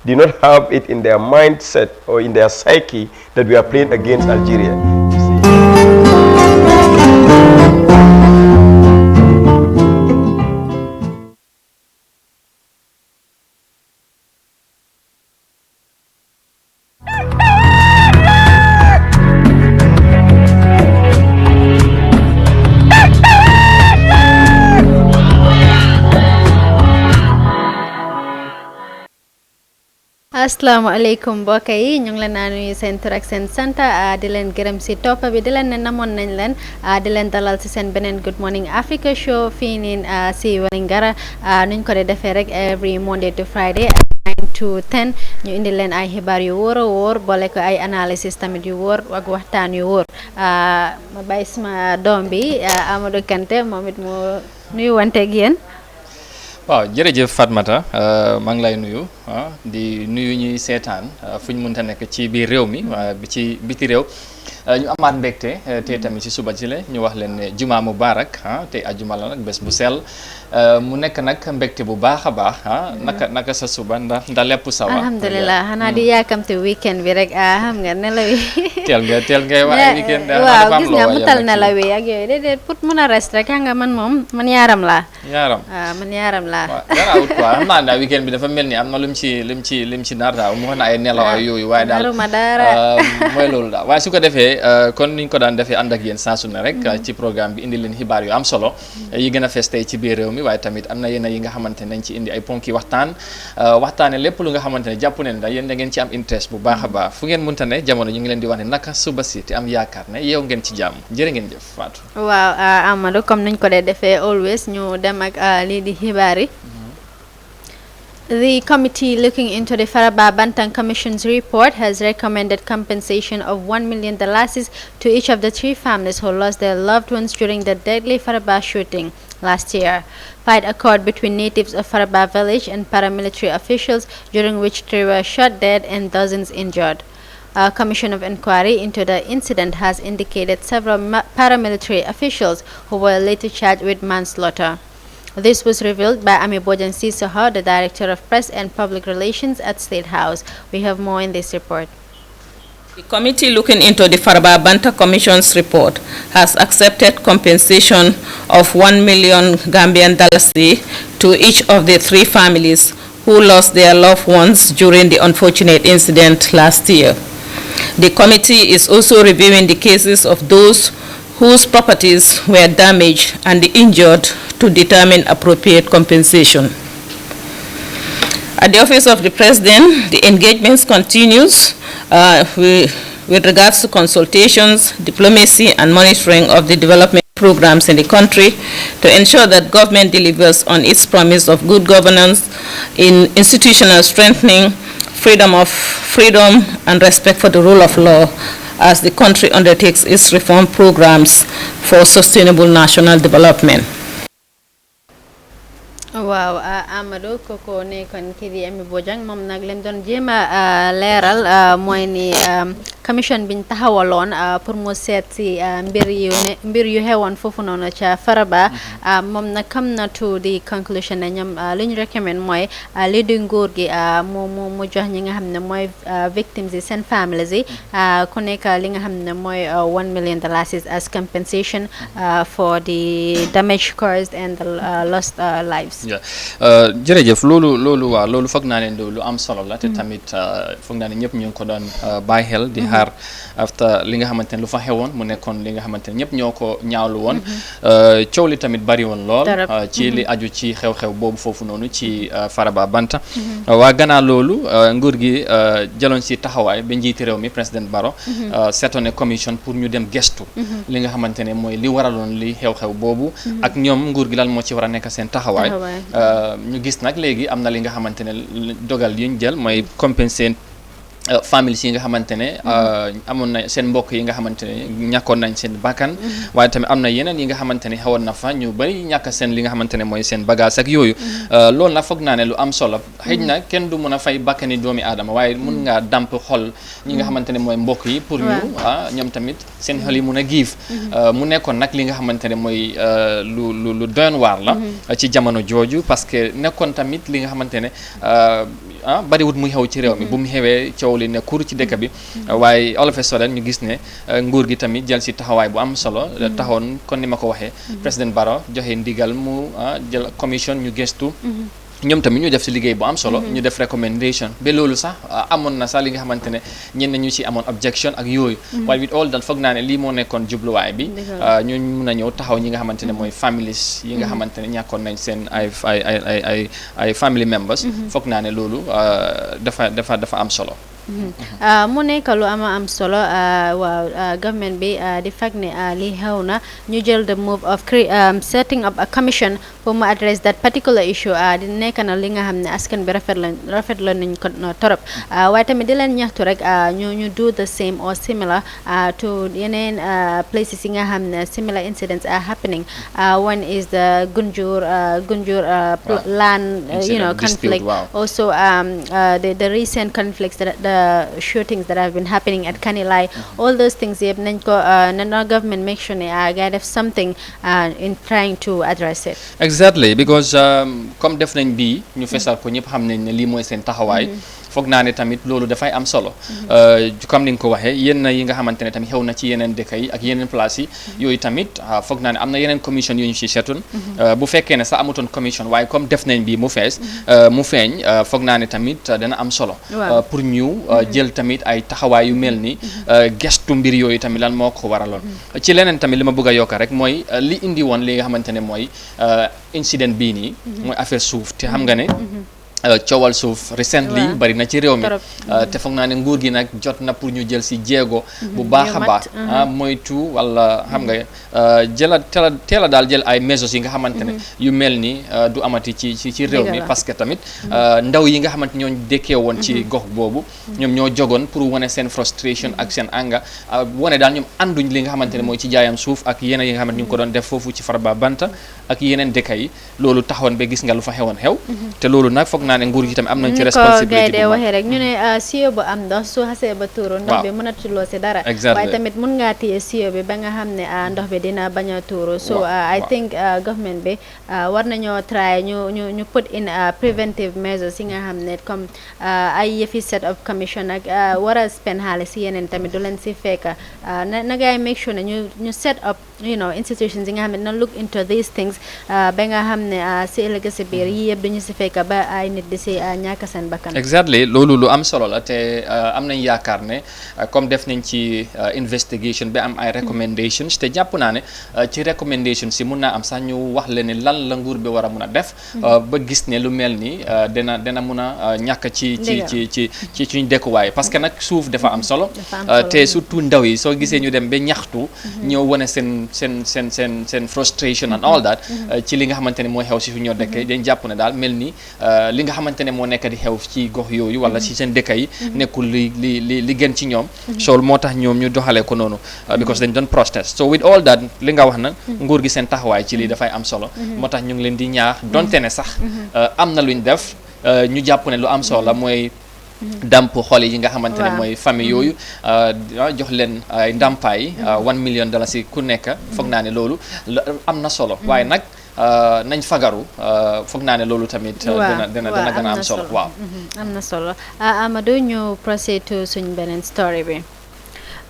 do not have it in their mindset or in their psyche that we are playing against Algeria. asalaamaaleykum mbokk yi ñu ngi leen naa nuyu seen tur ak seen sant di leen gërëm si topp bi di leen ne namoon nañ leen di leen dalal si seen beneen Good Morning Africa show fii nii si Wellingara nuñ ko dee defee rek every Monday to Friday 9 to 10 ñu indi leen ay xibaar yu wóor a wóor boole ko ay analysis tamit yu wóor ak waxtaan yu wóor ma bàyyi sama doom bi Amadou Kante moom it mu nuyu wanteeg yéen. waaw jërëjëf Fatmata maa ngi lay nuyu di nuyu ñuy seetaan fu ñu mënta nekk ci biir réew mi bi ci biti réew ñu amaat mbégte te tamit ci suba ci la ñu wax leen ne juma mubarak te ajuma la nag bés bu sell mu nekk nag mbégte bu baax a baax naka sa suba ndax lépp sawa alhamdulilah xanaa di yaakamte weekend bi rek xam nga nelaw yi teel ngay wax weekend waaw gis nga mu tal nelaw yi ak yooyu déedéet pour mun a rest rek xam nga man yaaram laa man yaaram laa waaw garaawut quoi xam naa daal weekend bi dafa mel ni am na lim ci nar daal mu wax na ay nelaw ay yooyu waaye daal mooy loolu daal waaye su ko defee kon niñ ko daan defee ànd ak yéen saa su ne rek ci programme bi indi leen xibaar yu am solo yi gën a fees tey ci biir réew mi waaye tamit am na yenn yi nga xamante ne nañ ci indi ay ponki waxtaane lépp lu nga xamante ne jàpp ne da yéen da ngeen ci am interest bu baax a baax fu ngeen mënta ne jamono ñu ngi leen di wax ne naka suba si te am yaakaar ne yeew ngeen ci jàmm jërë ngeen jëf Fatou. waaw Amadou comme niñ ko dee defee always ñu dem ak lii di xibaar yi. The committee looking into the Faraba Bantang Commission's report has recommended compensation of $1 million to each of the 3 families who lost their loved ones during the deadly Faraba shooting last year. Fight occurred between natives of Faraba village and paramilitary officials, during which 3 were shot dead and dozens injured. A commission of inquiry into the incident has indicated several paramilitary officials who were later charged with manslaughter. This was revealed by Ami Bojan Sisoho, the Director of Press and Public Relations at State House. We have more in this report. The committee looking into the Faraba Banta Commission's report has accepted compensation of $1 million Gambian dollars to each of the 3 families who lost their loved ones during the unfortunate incident last year. The committee is also reviewing the cases of those whose properties were damaged and the injured to determine appropriate compensation. At the Office of the President, the engagements continues with regards to consultations, diplomacy, and monitoring of the development programs in the country to ensure that government delivers on its promise of good governance in institutional strengthening, freedom and respect for the rule of law as the country undertakes its reform programs for sustainable national development. waaw Amadou koko nekkoon kii di Ami Bojang moom nag leen doon jéem a leeral mooy ni commission biñ taxawaloon pour mu seet si mbir yu xewoon foofu noonu ca Faraba moom nag come na to the conclusion ne ñoom li ñu recommend mooy li di nguur gi mu jox ñi nga xam ne mooy victims yi seen families yi ku nekk li nga xam ne mooy $1 million as compensation for the damage caused and the lost lives. jërëjëf loolu foog naa ne lu am solo la te tamit foog naa ne ñëpp ñu ngi ko doon bàyyi xel di xaar after li nga xamante ne lu fa xewoon mu nekkoon li nga xamante ne ñëpp ñoo ko ñaawlu woon coow li tamit bari woon lool ci li aju ci xew-xew boobu foofu noonu ci Faraba Banta waa gannaaw loolu nguur gi jëloon si taxawaay ba njiiti réew mi président Barrow seetoon commission pour ñu dem gestu li nga xamante ne mooy li waraloon li xew-xew boobu ak ñoom nguur gi lan moo ci war a nekk seen taxawaay ñu gis nag léegi am na li nga xamante ne dogal yuñ jël mooy families yi nga xamante ne amoon na seen mbokk yi nga xamante ne ñàkkoon nañ seen bakkan waaye tamit am na yeneen yi nga xamante ne xewoon na fa ñu bari ñàkk seen li nga xamante ne mooy seen bagage ak yooyu loolu nag foog naa ne lu am solo xëy na kenn du mën a fay bakkani doomi aadama waaye mun ngaa damp xol ñi nga xamante ne mooy mbokk yi pour ñu ñoom tamit seen xel yi mun a giif mu nekkoon nag li nga xamante ne mooy lu doon waar la ci jamono jooju parce que nekkoon tamit li nga xamante ne bariwut muy xew ci réew mi bu mu xewee coow li ne kur ci dëkk bi waaye all of a sudden ñu gis ne nguur gi tamit jël si taxawaay bu am solo taxoon kon ni ma ko waxee président Barrow joxe ndigal mu jël commission ñu gëstu ñoom tamit ñu def si liggéey bu am solo ñu def recommendation ba loolu sax amoon na sax li nga xamante ne ñenn ñu ci amoon objection ak yooyu waaye with all that foog naa ne lii moo nekkoon jubluwaay bi ñu mun a ñëw taxaw ñi nga xamante ne mooy families yi nga xamante ne ñàkkoon nañ seen ay family members foog naa ne loolu dafa am solo mu nekk lu am solo waaw government bi di fag ne li xew na ñu jël the move of setting up a commission pour mu address that particular issue di nekk na li nga xam ne askan bi rafet la nañ ko torop waaye tamit di leen ñaxtu rek ñu do the same or similar to yeneen places yi nga xam ne similar incidents are happening one is the Gunjur land conflict also the recent conflicts that the shootings that have been happening at Kanilai, all those things yep nañ ko na government make sure ne guy def something in trying to address it. Exactly, because comme def nañ bii ñu fesal ko ñëpp xam nañ ne lii mooy seen taxawaay foog naa ne tamit loolu dafay am solo comme ni nga ko waxee yenn yi nga xamante ne tamit xew na ci yeneen dëkk yi ak yeneen place yi yooyu tamit foog naa ne am na yeneen commission yu ñu ci seetoon bu fekkee ne sax amutoon commission waaye comme def nañ bii mu feeñ foog naa ne tamit dana am solo pour ñu jël tamit ay taxawaay yu mel ni gestu mbir yooyu tamit lan moo ko waraloon ci leneen tamit li ma bëgg a yokk rek mooy li indi woon li nga xamante ne mooy incident bii nii mooy affaire suuf te xam nga ne coowal suuf recently bari na ci réew mi te foog naa ne nguur gi nag jot na pour ñu jël si jéego bu baax a baax moytu wala xam nga teel a daal jël ay mesures yi nga xamante ne yu mel ni du amati ci réew mi parce que tamit ndaw yi nga xamante ñoo dëkkee woon ci gox boobu ñoom ñoo jogoon pour wane seen frustration ak seen anga wane daal ñoom ànduñ li nga xamante ne mooy ci jaayam suuf ak yeneen yi nga xamante ñu ngi ko doon def foofu ci Farba Banta ak yeneen dëkk yi loolu taxoon ba gis nga lu fa xewoon te loolu nag foog naa ne nguur gi tamit am nañ ci responsabilité bu waxee rek ñu ne siyo bu am ndox su xasee ba tuuru ndox bi mënatuloo si dara waaye tamit mun ngaa téye siyo bi ba nga xam ne ndox bi dina bañ a tuuru so I think government bi war nañoo try ñu put in preventive measures yi nga xam ne comme ay yëfi set of commission ak war a spend xaalis si yeneen tamit du leen si fekk na ngay make sure ne ñu set up institutions yi nga xam ne na look into these things ba nga xam ne si ëllëg si biir yi yëpp duñu si fekk ba ay nit di si ñàkk seen bakkan. Exactly, loolu lu am solo la te am nañ yaakaar ne comme def nañ ci investigation ba am ay recommendations te jàpp naa ne ci recommendations si mun naa am sax ñu wax leen ne lan la nguur bi war a mun a def ba gis ne lu mel ni dana mun a ñàkk ci suñ dëkkuwaay parce que nag suuf dafa am solo te surtout ndaw yi soo gisee ñu dem ba ñaxtu ñëw wane seen frustration and all that ci li nga xamante ne mooy xew si fu ñoo dëkk dañ jàpp ne daal mel ni li nga xamante ne moo nekk di xew ci gox yooyu wala ci seen dëkk yi nekkul li gën ci ñoom so moo tax ñoom ñu doxalee ko noonu because dañ doon protest so with all that li nga wax nag nguur gi seen taxawaay ci lii dafay am solo moo tax ñu ngi leen di ñaax donte ne sax am na luñ def ñu jàpp ne lu am solo la mooy damp xol yi nga xamante ne mooy famille yooyu jox leen ay ndàmpaay $1 million si ku nekk foog naa ne loolu am na solo waaye nag nañ fagaru foog naa ne loolu tamit dina gën a am solo waaw am na solo Amadou ñu proceed to suñ beneen story bi.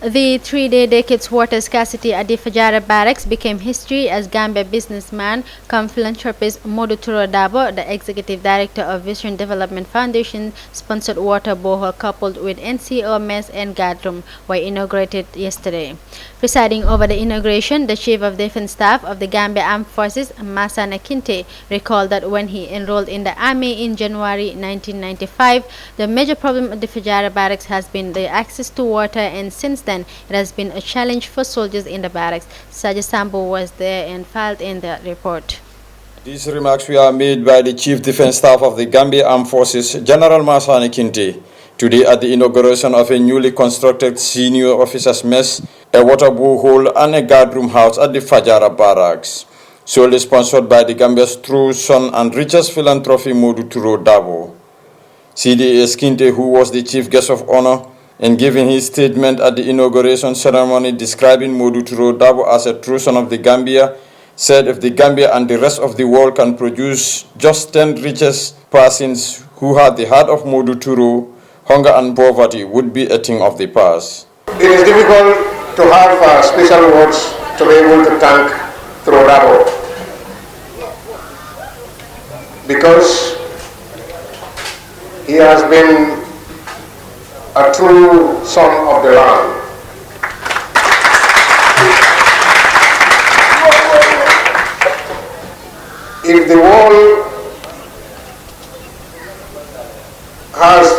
The 3-day decades water scarcity at the Fajara Barracks became history as Gambia businessman cum philanthropist Modu Turo Dabo, the executive director of Vision Development Foundation, sponsored water borehole coupled with NCO mess and guardroom were inaugurated yesterday. Presiding over the inauguration, the Chief of Defense Staff of the Gambia Armed Forces, Masana Kinte, recalled that when he enrolled in the Army in January 1995, the major problem at the Fajara Barracks has been the access to water, and since then it has been a challenge for soldiers in the barracks. Sajid Sambo was there and filed in the report. These remarks were made by the Chief Defense Staff of the Gambia Armed Forces, General Masani Kinte, Today at the inauguration of a newly constructed senior officers' mess, a water borehole and a guardroom house at the Fajara Barracks, solely sponsored by the Gambia's true son and richest philanthropy Modu Turo Dabo. CDA Skinte, who was the chief guest of honor, in giving his statement at the inauguration ceremony describing Modu Turo Dabo as a true son of the Gambia, said if the Gambia and the rest of the world can produce just 10 richest persons who had the heart of Modu Turo, hunger and poverty would be a thing of the past. It is difficult to have special words to be able to thank Turo Dabo, because he has been a true son of the land. If the world has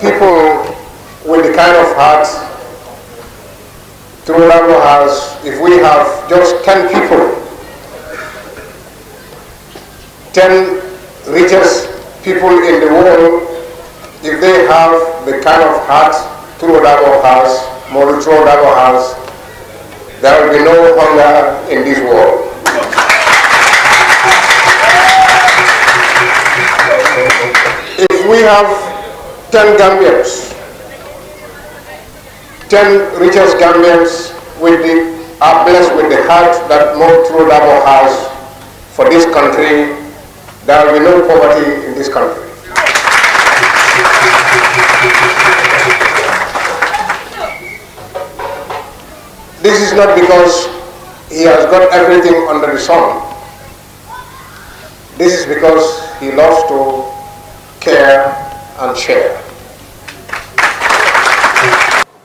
people with the kind of heart Turo Dabo has, if we have just 10 people, 10 richest people in the world, if they have the kind of heart Turo Dabo has, Modu Turo Dabo has, there will be no hunger in this world. If we have 10 Gambians, 10 richest Gambians are blessed with the heart that Modu Turo Dabo has for this country, there will be no poverty in this country. This is not because he has got everything under the sun. This is because he loves to care and share.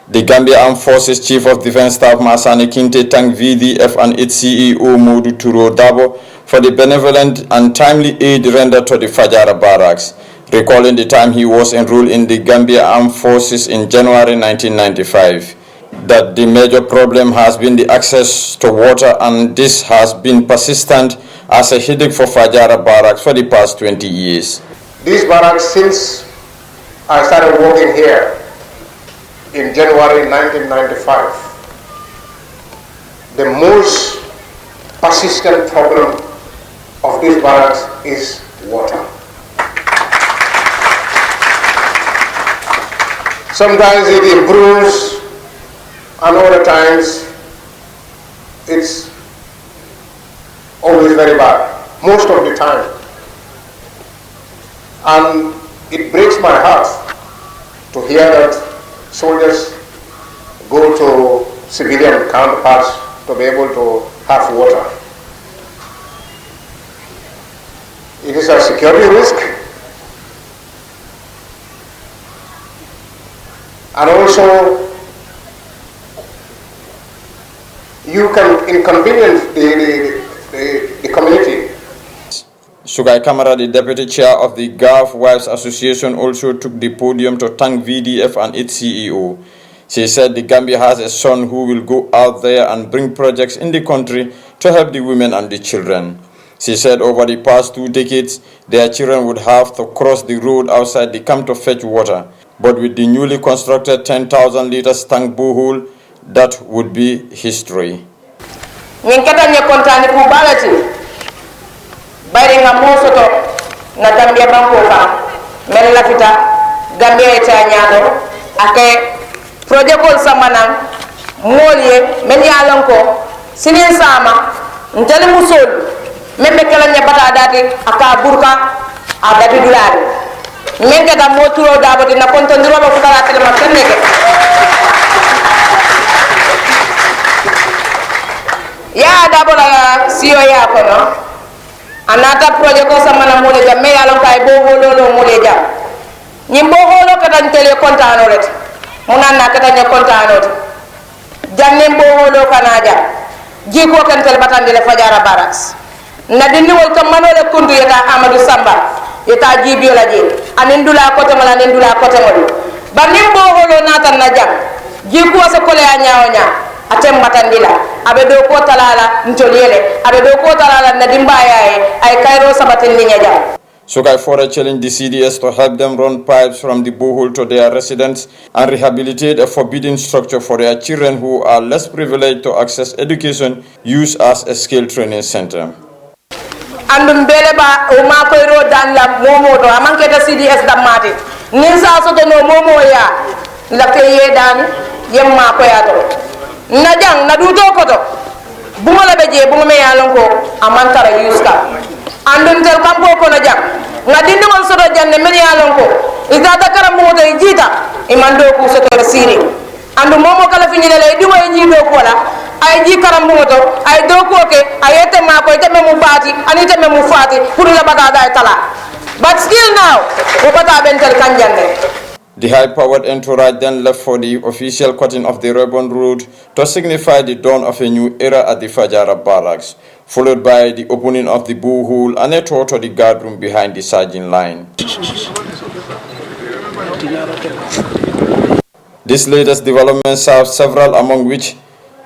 The Gambia Armed Forces Chief of Defense Staff Masani Kinte thanked VDF and its CEO Modu Turo Dabo for the benevolent and timely aid rendered to the Fajara Barracks, recalling the time he was enrolled in the Gambia Armed Forces in January 1995. That the major problem has been the access to water, and this has been persistent as a headache for Fajara Barracks for the past 20 years. This barracks, since I started working here in January 1995, the most persistent problem of this barracks is water. Sometimes it improves, and other times it's always very bad, most of the time. And it breaks my heart to hear that soldiers go to civilian counterparts to be able to have water. It is a security risk, and also you can inconvenience the community. Sugai Kamara, the deputy chair of the Gulf Wives Association, also took the podium to thank VDF and its CEO. She said the Gambia has a son who will go out there and bring projects in the country to help the women and the children. She said over the past 2 decades, their children would have to cross the road outside the camp to fetch water. But with the newly constructed 10,000 liters tank borehole, that would be history. Bari nga mosoto na Gambia banko ka men lafita Gambia eta nyaado ake projet ko samana molye men yalon ko sinin sama ntele musol men be kala nya bata dati aka burka adati dulari men ka da Turo Dabo dina konto ndiro ba fukara tele ma kenneke ya Dabo la siyo ya ko no anata projet ko samana mole jam me yalon kay bo holo mole jam nyim bo holo kata ntele kontano ret munanna kata nya kontano jannem bo holo kanaja jiko kan tel batande le Fajara Barracks na dinni wol kam manole kundu yata Amadou Samba yata jibio la je anindula kote mala nindula kote ngol banim bo holo natan na jam jiko sa kole anyaawonya atem batandila abe do ko talala ntoliyele abe do ko talala na dimbayaye ay kayro sabatin ni nyaja. Sokai further challenged the CDS to help them run pipes from the borehole to their residents and rehabilitate a forbidden structure for their children who are less privileged to access education used as a skill training center. Andum beleba o ma koy ro dan la momo do amanke ta CDS damati nin sa so no momo ya la ke ye dan yemma ko ya to na jang na du to ko to buma la beje buma me yalon ko amantara yuska andum tel kampo ko na jang na dindi won so do janne me yalon ko izata karam mo to jita imando ku so to siri andu momo kala fini le di way jido ko la ay ji karam moto ay do ko ke ay ete ma ko ete mu fati ani ete mu fati pour la bata da tala but still now o bata bentel kanjande. The high-powered entourage then left for the official cutting of the ribbon road to signify the dawn of a new era at the Fajara barracks, followed by the opening of the borehole and a tour to the guard room behind the surging line. This latest development serves several, among which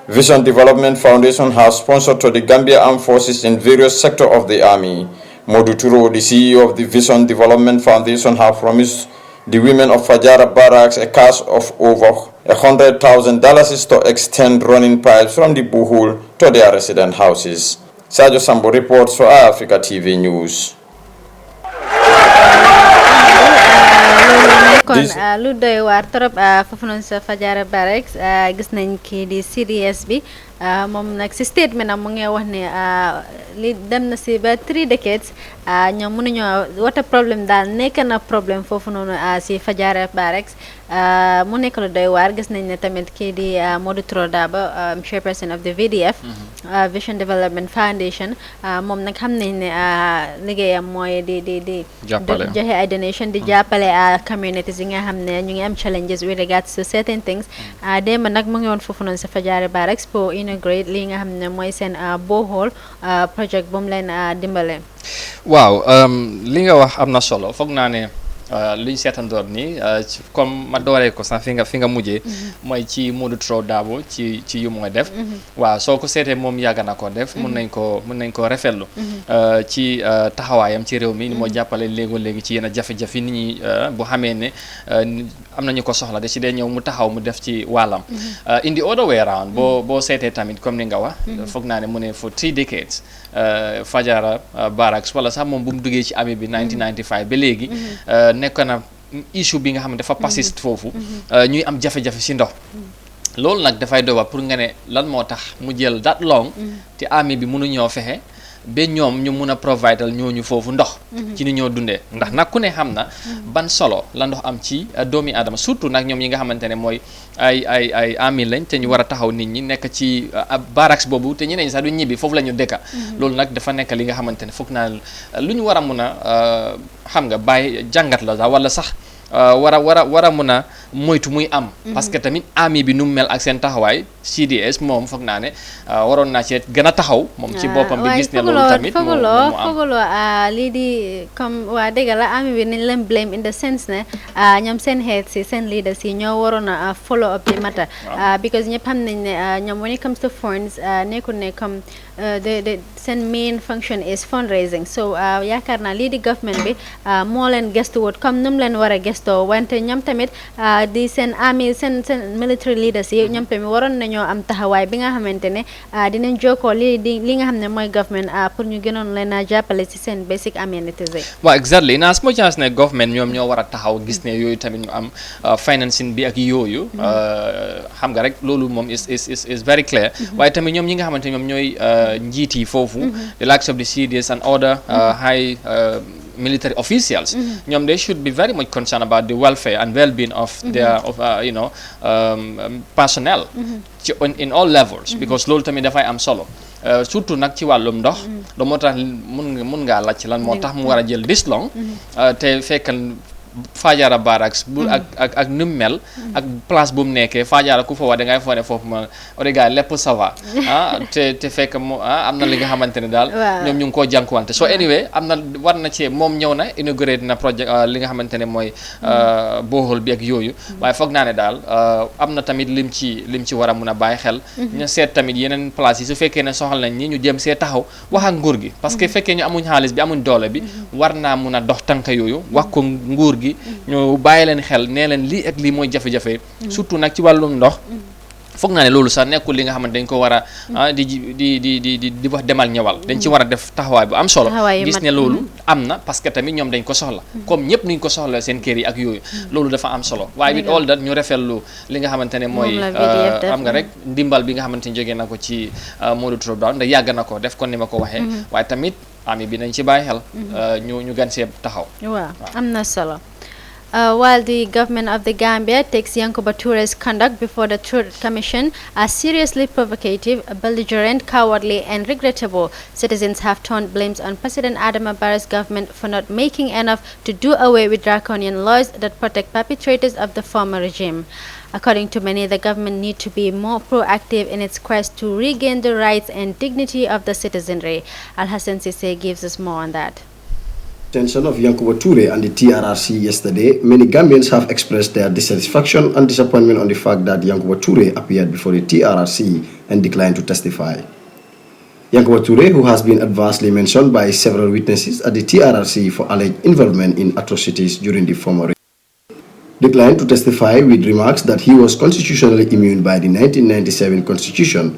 Vision Development Foundation has sponsored to the Gambia Armed Forces in various sectors of the army. Modu Turo, the CEO of the Vision Development Foundation, have promised the women of Fajara Barracks a cash of over $100,000 to extend running pipes from the borehole to their resident houses. Sergio Sambo reports for Africa TV News. kon lu doy waar trop foofu noonu sa Fajara Barracks gis nañ kii di CDS bi moom nag si statement am mu ngi wax ne li dem na si ba 3 decades ñoom mënuñoo water problème daal nekk na problème foofu noonu si Fajara Barracks mu nekk lu doy waar gis nañ ne tamit kii di Modou Trodaba chairperson of the VDF Vision Development Foundation moom nag xam nañ ne liggéeyam mooy di joxe ay donation di jàppale communities yi nga xam ne ñu ngi am challenges with regards to certain things démb nag mu ngi woon foofu noonu sa Fajara Barracks pour integrate li nga xam ne mooy seen borehole project bu mu leen dimbale. waaw li nga wax am na solo foog naa ne luñ seetandoor nii comme ma dooree ko sax fi nga mujjee mooy ci Modou Trodaba ci yu mooy def waaw soo ko seetee moom yàgg na ko def mun nañ ko rafetlu ci taxawaayam ci réew mi ni moo jàppale léegi ci yenn jafe-jafe nit ñi bu xamee ne am nañu ko soxla de ci dee ñëw mu taxaw mu def ci wàllam in the other way around boo seetee tamit comme ni nga wax foog naa ne mu ne for 3 decades Fajara Barracks wala sax moom bu mu duggee ci army bi 1995 ba léegi nekk na issue bi nga xam ne dafa persiste foofu ñuy am jafe-jafe ci ndox loolu nag dafay doba pour nga ne lan moo tax mu jël that long te army bi mënuñoo fexe ba ñoom ñu mun a providal ñooñu foofu ndox ci ni ñoo dundee ndax nag ku ne xam na ban solo la ndox am ci doomi aadama surtout nag ñoom yi nga xamante ne mooy ay army lañ te ñu war a taxaw nit ñi nekk ci barracks boobu te ñeneen ñi sax du ñibbi foofu la ñu dëkka loolu nag dafa nekk li nga xamante ne foog naa lu ñu war a mun a xam nga bàyyi jàngat la sax wala sax war a mun a moytu muy am parce que tamit army bi nu mu mel ak seen taxawaay CDS moom foog naa ne waroon naa ci gën a taxaw moom ci boppam bi gis ne loolu tamit fooguloo lii di comme waa dëgg la army bi nañ leen blame in the sense ne ñoom seen head si seen leaders yi ñoo waroon a follow up the matter because ñëpp xam nañ ne ñoom when it comes to funds nekkul ne comme seen main function is fundraising so yaakaar naa lii di government bi moo leen gëstuwut comme nu mu leen war a gëstoo wante ñoom tamit di seen army seen military leaders yi ñoom tamit waroon nañoo am taxawaay bi nga xamante ne dinañ jokkoo li nga xam ne mooy government pour ñu gënoon leen a jàppale ci seen basic amenities yi. waaw exactly naa su ma chance ne government ñoom ñoo war a taxaw gis ne yooyu tamit ñu am financing bi ak yooyu xam nga rek loolu moom is very clear waaye tamit ñoom ñi nga xamante ñoom ñooy njiit yi foofu the likes of the CDS and other high military officials ñoom they should be very much concerned about the welfare and well-being of their personnel in all levels because loolu tamit dafay am solo surtout nag ci wàllum ndox da moo tax mun ngaa laaj lan moo tax mu war a jël this long te fekkal Fajara Barracks bu ak nu mel ak place bu mu nekkee Fajara ku fa wax da ngay foog ne foofu ma orega lépp ça va te fekk am na li nga xamante ne daal ñoom ñu ngi koo jànkuwante so anyway am na war na ci moom ñëw na inauguré na projet li nga xamante ne mooy bohol bi ak yooyu waaye foog naa ne daal am na tamit lim ci war a mun a bàyyi xel ñu seet tamit yeneen place yi su fekkee ne soxal nañ ñi ñu jëm see taxaw wax ak nguur gi parce que fekkee ñu amuñ xaalis bi amuñ doole bi war naa mun a dox tànk yooyu wax ko nguur gi ñu bàyyi leen xel nee leen lii ak lii mooy jafe-jafe surtout nag ci wàllum ndox foog naa ne loolu sax nekkul li nga xamante dañ ko war a di wax demal ñëwal dañ ci war a def taxawaay bu am solo gis ne loolu am na parce que tamit ñoom dañ ko soxla comme ñëpp nuñ ko soxla seen kër yi ak yooyu loolu dafa am solo waaye with all that ñu rafetlu li nga xamante ne mooy am nga rek ndimbal bi nga xamante ne jógee na ko ci Modou Touré Brown ndax yàgg na ko def kon ni ma ko waxee waaye tamit ami bi nañ ci bàyyi xel ñu gan see taxaw waaw am na solo. While the government of the Gambia takes Yankuba Toure's conduct before the Truth Commission as seriously provocative, belligerent, cowardly and regrettable, citizens have turned blames on President Adama Barrow's government for not making enough to do away with draconian laws that protect perpetrators of the former regime. According to many, the government needs to be more proactive in its quest to regain the rights and dignity of the citizenry. Al-Hassan Sise gives us more on that. Detention of Yankuba Toure and the TRRC yesterday, many Gambians have expressed their dissatisfaction and disappointment on the fact that Yankuba Toure appeared before the TRRC and declined to testify. Yankuba Toure, who has been adversely mentioned by several witnesses at the TRRC for alleged involvement in atrocities during the former regime, declined to testify with remarks that he was constitutionally immune by the 1997 Constitution.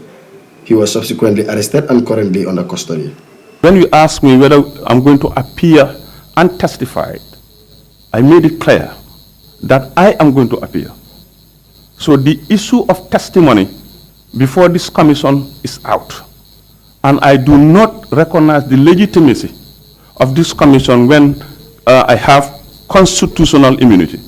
He was subsequently arrested and currently under custody. When you ask me whether I'm going to appear and testify, I made it clear that I am going to appear. So the issue of testimony before this commission is out. And I do not recognize the legitimacy of this commission when I have constitutional immunity.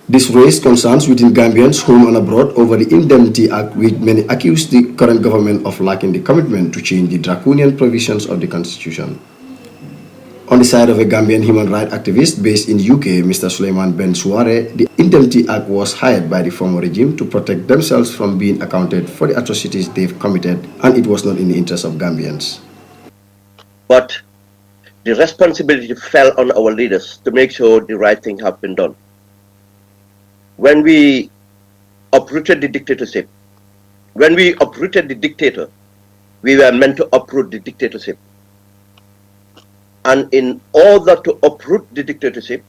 This raised concerns within Gambians home and abroad over the Indemnity Act, which many accuse the current government of lacking the commitment to change the draconian provisions of the Constitution. On the side of a Gambian human rights activist based in UK, Mr. Suleiman Ben Suare, the Indemnity Act was hired by the former regime to protect themselves from being accounted for the atrocities they've committed, and it was not in the interest of Gambians. But the responsibility fell on our leaders to make sure the right thing has been done. When we uprooted the dictatorship, when we uprooted the dictator, we were meant to uproot the dictatorship. And in order to uproot the dictatorship,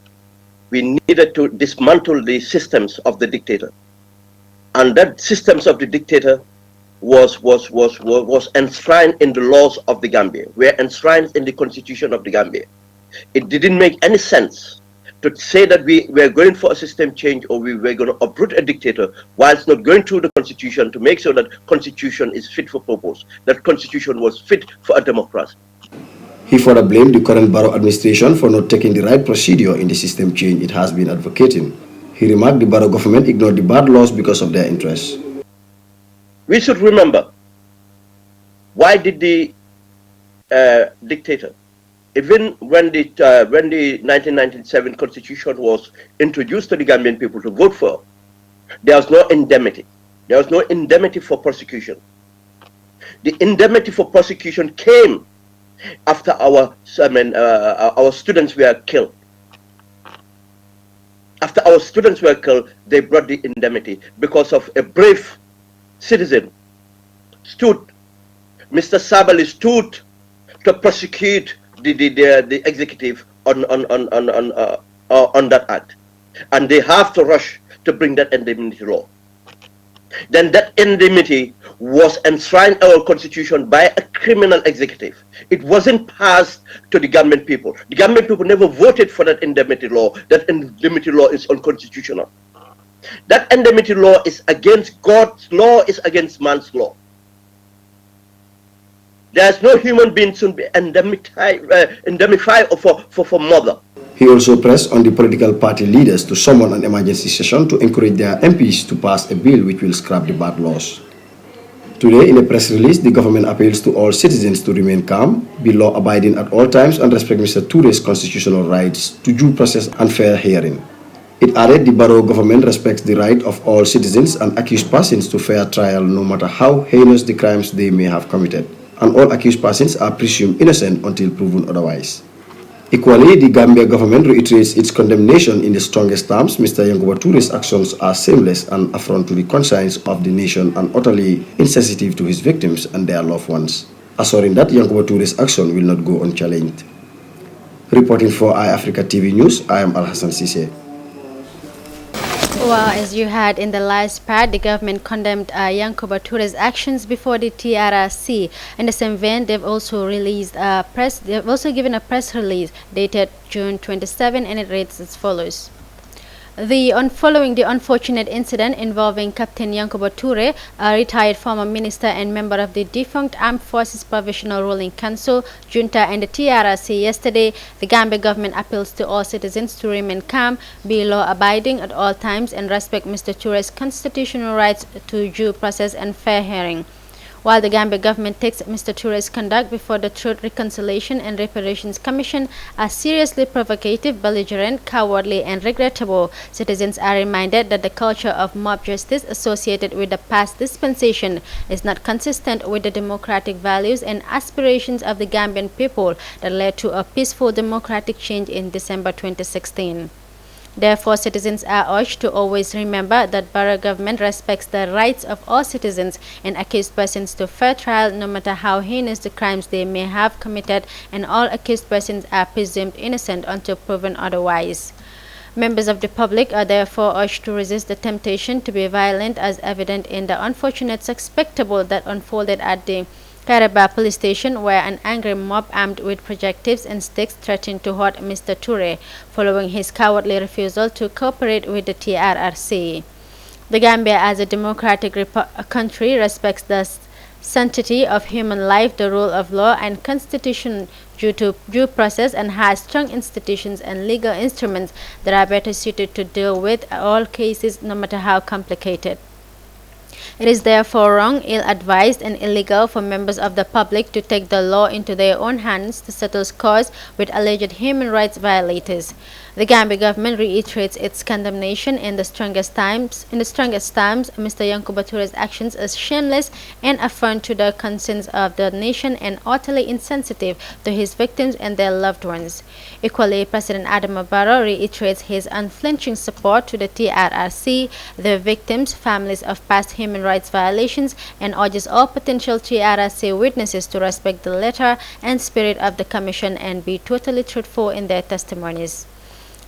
we needed to dismantle the systems of the dictator. And that systems of the dictator was enshrined in the laws of the Gambia, were enshrined in the constitution of the Gambia. It didn't make any sense to say that we were going for a system change or we were going to uproot a dictator whilst not going through the constitution to make sure that constitution is fit for purpose, that constitution was fit for a democracy. He further blamed the current Barrow administration for not taking the right procedure in the system change it has been advocating. He remarked the Barrow government ignored the bad laws because of their interests. We should remember, why did the dictator, even when the 1997 Constitution was introduced to the Gambian people to vote for, there was no indemnity. There was no indemnity for prosecution. The indemnity for prosecution came after our students were killed. After our students were killed, they brought the indemnity because of a brave citizen stood, Mr. Sabali stood to prosecute the executive on that act, and they have to rush to bring that indemnity law. Then that indemnity was enshrined in our constitution by a criminal executive. It wasn't passed to the Gambian people. The Gambian people never voted for that indemnity law. That indemnity law is unconstitutional. That indemnity law is against God's law, is against man's law. There's no human being should be indemnified for mother. He also pressed on the political party leaders to summon an emergency session to encourage their MPs to pass a bill which will scrap the bad laws. Today, in a press release, the government appeals to all citizens to remain calm, be law-abiding at all times, and respect Mr. Toure's constitutional rights to due process and fair hearing. It added the Barrow government respects the right of all citizens and accused persons to fair trial no matter how heinous the crimes they may have committed, and all accused persons are presumed innocent until proven otherwise. Equally, the Gambia government reiterates its condemnation in the strongest terms. Mr. Yankuba Toure's actions are shameless and affront to the conscience of the nation and utterly insensitive to his victims and their loved ones, assuring that Yankuba Toure's action will not go unchallenged. Reporting for iAfrica TV News, I am Al-Hassan Sise. Well, as you heard in the last part, the government condemned Yankuba Toure's actions before the TRRC. In the same vein, they've also given a press release dated June 27, and it reads as follows. Following the unfortunate incident involving Captain Yankuba Toure, a retired former minister and member of the defunct Armed Forces Provisional Ruling Council, Junta, and the TRRC yesterday, the Gambia government appeals to all citizens to remain calm, be law-abiding at all times, and respect Mr. Toure's constitutional rights to due process and fair hearing. While the Gambia government takes Mr. Toure's conduct before the Truth, Reconciliation and Reparations Commission as seriously provocative, belligerent, cowardly, and regrettable, citizens are reminded that the culture of mob justice associated with the past dispensation is not consistent with the democratic values and aspirations of the Gambian people that led to a peaceful democratic change in December 2016. Therefore, citizens are urged to always remember that Barrow government respects the rights of all citizens and accused persons to fair trial no matter how heinous the crimes they may have committed, and all accused persons are presumed innocent until proven otherwise. Members of the public are therefore urged to resist the temptation to be violent, as evident in the unfortunate spectacle that unfolded at the Karaba police station, where an angry mob armed with projectiles and sticks threatened to hurt Mr. Toure following his cowardly refusal to cooperate with the TRRC. The Gambia, as a democratic country, respects the sanctity of human life, the rule of law, and constitution due process, and has strong institutions and legal instruments that are better suited to deal with all cases, no matter how complicated. It is therefore wrong, ill-advised, and illegal for members of the public to take the law into their own hands to settle scores with alleged human rights violators. The Gambia government reiterates its condemnation in the strongest terms. Mr. Yankuba Toure's actions as shameless and affront to the conscience of the nation and utterly insensitive to his victims and their loved ones. Equally, President Adama Barrow reiterates his unflinching support to the TRRC, the victims, families of past human rights violations, and urges all potential TRRC witnesses to respect the letter and spirit of the Commission and be totally truthful in their testimonies.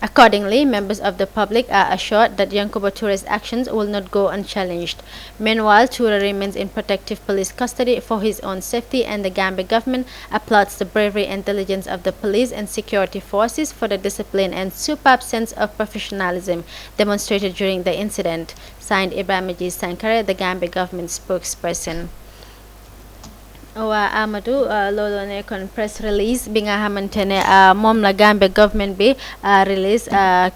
Accordingly, members of the public are assured that Yankuba Toure's actions will not go unchallenged. Meanwhile, Toure remains in protective police custody for his own safety, and the Gambia government applauds the bravery and diligence of the police and security forces for the discipline and superb sense of professionalism demonstrated during the incident. Signed, Ibrahim G. Sankare, the Gambia government spokesperson. waa Amadou loolu nekkoon press release bi nga xamante ne moom la Gambia government bi release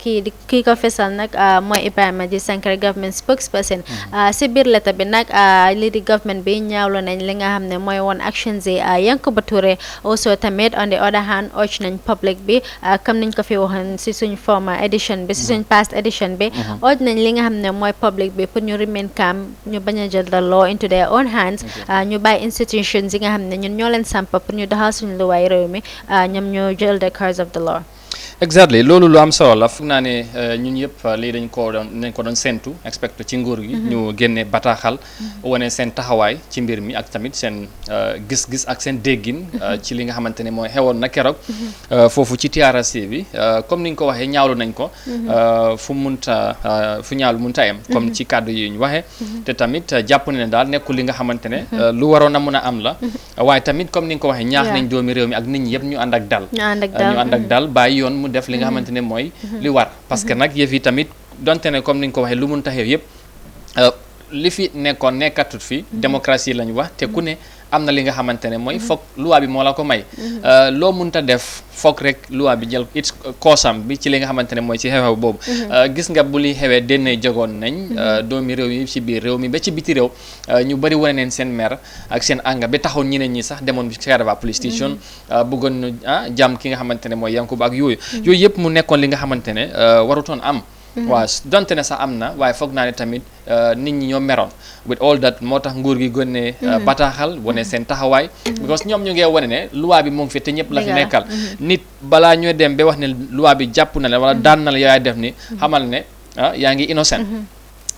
kii ko fesal nag mooy Ibrahima G. Sankare government spokesperson si biir lettre bi nag lii di government bi ñaawlo nañ li nga xam ne mooy woon actions yi Yankuba Toure. Also tamit on the other hand urge nañ public bi comme niñ ko fi waxoon si suñ former edition bi si suñ past edition bi urge nañ li nga xam ne mooy public bi pour ñu remain calm, ñu bañ a jël the law into their own hands, ñu bàyyi institution yi nga xam ne ñun ñoo leen samp pour ñu doxal suñu luwaay réew mi ñoom ñoo jël the cause of the law. Exactly, loolu lu am solo la foog naa ne ñun yëpp lii dañ ko doon séntu expect ci nguur gi ñu génne bataaxal wane seen taxawaay ci mbir mi ak tamit seen gis-gis ak seen déggin ci li nga xamante ne mooy xewoon na keroog foofu ci TRRC bi comme ni nga ko waxee ñaawlu nañ ko fu ñaawlu munta am comme ci kàddu yi ñu waxee te tamit jàpp ne daal nekkul li nga xamante ne lu waroon a mun a am la waaye tamit comme ni nga ko waxee ñaax nañ doomi réew mi ak nit ñi yëpp ñu ànd ak dal bàyyi yoon mu def li nga xamante ne mooy li war parce que nag yëf yi tamit donte ne comme ni nga ko waxee lu mun taxew yëpp li fi nekkoon nekkatut fi démocratie lañ wax te ku ne am na li nga xamante ne mooy foog loi bi moo la ko may loo munta def foog rek loi bi jël it koosam bi ci li nga xamante ne mooy ci xew-xew boobu gis nga bu li xewee denne jogoon nañ doomi réew yi ci biir réew mi ba ci biti réew ñu bëri wane neen seen mer ak seen anga ba taxoon ñeneen ñi sax demoon ci Kairaba police station bëggoon ñu jàmm ki nga xamante ne mooy Yankuba ak yooyu yëpp mu nekkoon li nga xamante ne warutoon am waaw donte ne sax am na waaye foog naa ne tamit nit ñi ñoo meroon with all that moo tax nguur gi gën bataaxal wane seen taxawaay because ñoom ñu ngee wane ne loi bi mu ngi fi te ñëpp la fi nekkal nit balaa ñoo dem ba wax ne loi bi jàpp na la wala daan na la yaay def ni xamal ne yaa ngi innocent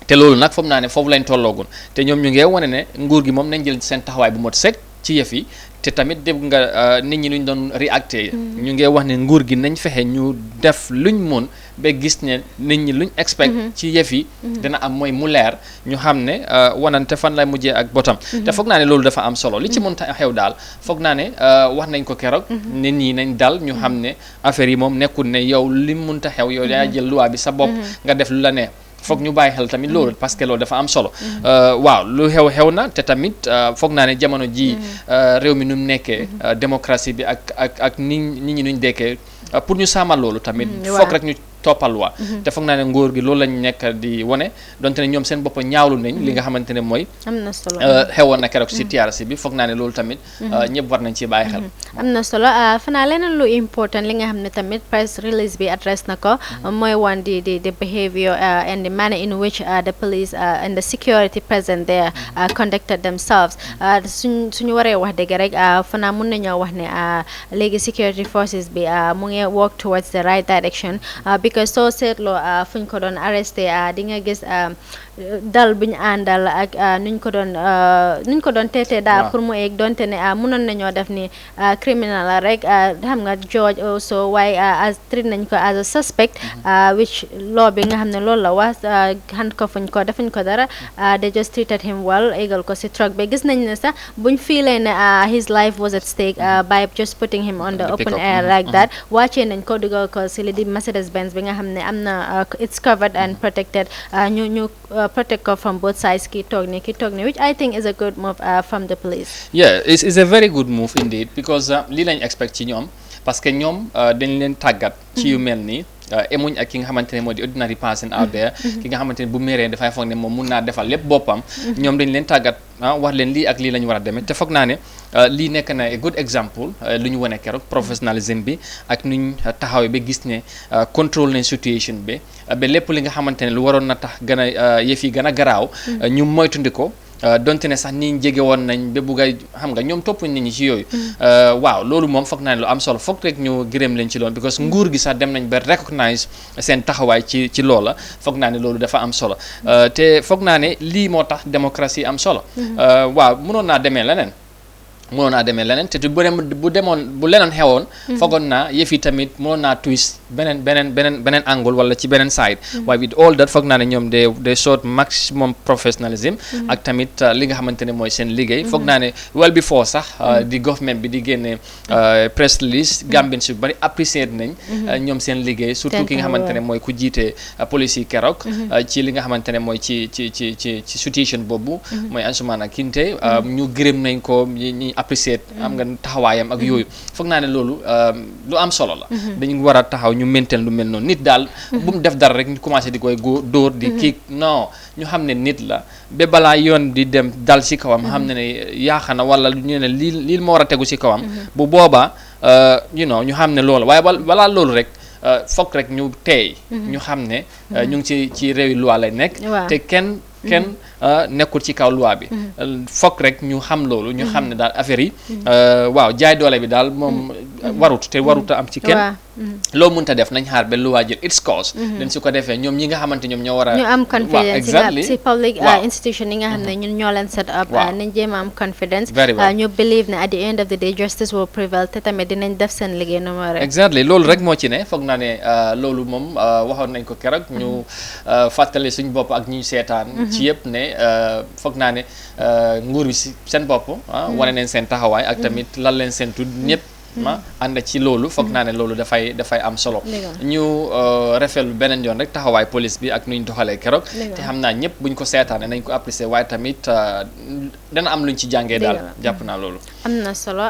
te loolu nag foog naa ne foofu lañ tolloogun te ñoom ñu ngee wane ne nguur gi moom nañ jël seen taxawaay bu mot sek ci yëf yi te tamit dégg nga nit ñi nuñ doon réacté ñu ngi wax ne nguur gi nañ fexe ñu def luñ mun ba gis ne nit ñi luñ expect ci yëf yi dina am mooy mu leer ñu xam ne wanante fan lay mujjee ak botam te foog naa ne loolu dafa am solo li ci mën ta xew daal foog naa ne wax nañ ko keroog nit ñi nañ dal ñu xam ne affaire yi moom nekkul ne yow li mun ta xew yow yaa jël loi bi sa bopp nga def lu la neex foog ñu bàyyi xel tamit loolu parce que loolu dafa am solo waaw lu xew na te tamit foog naa ne jamono ji réew mi nu mu nekkee démocratie bi ak nit ñi nuñ dekkee pour ñu sàmmal loolu tamit foog rek ñu toppal waa te foog naa ne nguur gi loolu lañ nekk di wane donte ne ñoom seen bopp ñaawlu nañ li nga xamante ne mooy am na solo xewoon na keroog si TRC bi foog naa ne loolu tamit ñëpp war nañ ci bàyyi xel am na solo fanaa leneen lu important li nga xam ne tamit press release bi adresse na ko mooy one the behavior and the manner in which the police and the security present there conducted themselves suñu waree wax dëgg rek fanaa mun nañoo wax ne léegi security forces bi mu ngi work towards the right direction because soo seetloo fuñ ko doon arresté di nga gis dal buñ àndal ak nuñ ko doon teetee daal pour mu eeg donte ne mënoon nañoo def ni criminal la rek xam nga George also waaye as treat nañ ko as a suspect which law bi nga xam ne loolu la wax hand ko fuñ ko defuñ ko dara they just treated him well égal ko si truck bi gis nañ ne sax buñ feelee ne his life was at stake by just putting him on the open air like that wàccee nañ ko dugal ko si li di Mercedes Benz bi nga xam ne am na it's covered and protected ñu protect ko from both sides ki toog ni which I think is a good move from the police. Yeah, it's a very good move indeed because lii lañ expect ci ñoom parce que ñoom dañ leen tàggat ci yu mel nii emuñ ak ki nga xamante ne moo di ordinary person out there ki nga xamante ne bu meree dafay foog ne moom mun naa defal lépp boppam ñoom dañ leen tàggat wax leen lii ak lii la ñu war a demee te foog naa ne lii nekk na a good example lu ñu wane keroog professionnalisme bi ak nuñ taxawee ba gis ne contrôle nañ situation bi ba lépp li nga xamante ne lu waroon na tax gën a yëf yi gën a garaaw ñu moytundi ko donte ne sax ni jege woon nañ ba bugg a xam nga ñoom toppuñ nit ñi ci yooyu waaw loolu moom foog naa ne lu am solo foog rek ñu gërëm leen ci loolu because nguur gi sax dem nañ ba recognize seen taxawaay ci loola foog naa ne loolu dafa am solo te foog naa ne lii moo tax démocratie am solo waaw mënoon naa demee leneen te bu lenoon xewoon foogoon naa yëf yi tamit mënoon naa twist beneen angle wala ci beneen side waaye with all that foog naa ne ñoom they showed maximum professionalism ak tamit li nga xamante ne mooy seen liggéey foog naa ne well before sax di government bi di génne press release Gambien si bari apprécier nañ ñoom seen liggéey surtout ki nga xamante ne mooy ku jiite police yi keroog ci li nga xamante ne mooy ci situation boobu mooy Ansumana Kinte ñu gërëm nañ ko ñi apprécier am nga taxawaayam ak yooyu foog naa ne loolu lu am solo la dañu war a taxaw ñu maintain lu mel noonu nit daal bu mu def dara rek ñu commencé di koy dóor di kii non ñu xam ne nit la ba balaa yoon di dem dal ci kawam xam ne yaaxa na wala ñu ne lii moo war a tegu ci kawam bu boobaa ñu xam ne loolu waaye balaa loolu rek foog rek ñu teey ñu xam ne ñu ngi ci réewi loi lay nekk te kenn nekkul ci kaw loi bi foog rek ñu xam loolu ñu xam ne daal affaire yi waaw jaay doole bi daal moom warut am ci kenn loo mënta def nañ xaar ba loi jël its course dañ su ko defee ñoom ñi nga xamante ñoom ñoo war a ñu am confidence ci public institution yi nga xam ne ñun ñoo leen set up nañ jéem a am confidence ñu believe ne at the end of the day justice will prevail te tamit dinañ def seen liggéey nu mu waree exactly loolu rek moo ci ne foog naa ne loolu moom waxoon nañ ko keroog ñu fàttali suñ bopp ak ñu seetaan ci yëpp ne foog naa ne nguur bi si seen bopp wane neen seen taxawaay ak tamit lan leen seen tudd ñëpp ma ànd ci loolu foog naa ne loolu dafay am solo ñu rafetlu beneen yoon rek taxawaay police bi ak nuñ doxalee keroog te xam naa ñëpp buñ ko seetaane nañ ko apprécier waaye tamit dana am luñ ci jàngee daal jàpp naa loolu am na solo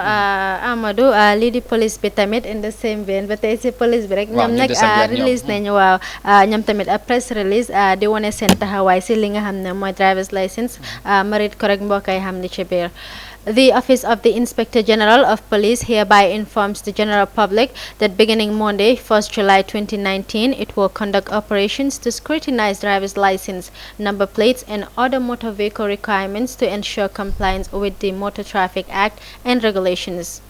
Amadou lii di police bi tamit in the same vein ba tey si police bi rek ñoom nag release nañu waaw ñoom tamit press release di wane seen taxawaay si li nga xam ne mooy driver's license marit ko rek mbokk yi xam ni ci biir The Office of the Inspector General of Police hereby informs the general public that beginning Monday, 1st July 2019, it will conduct operations to scrutinize driver's license, number plates, and other motor vehicle requirements to ensure compliance with the Motor Traffic Act and regulations.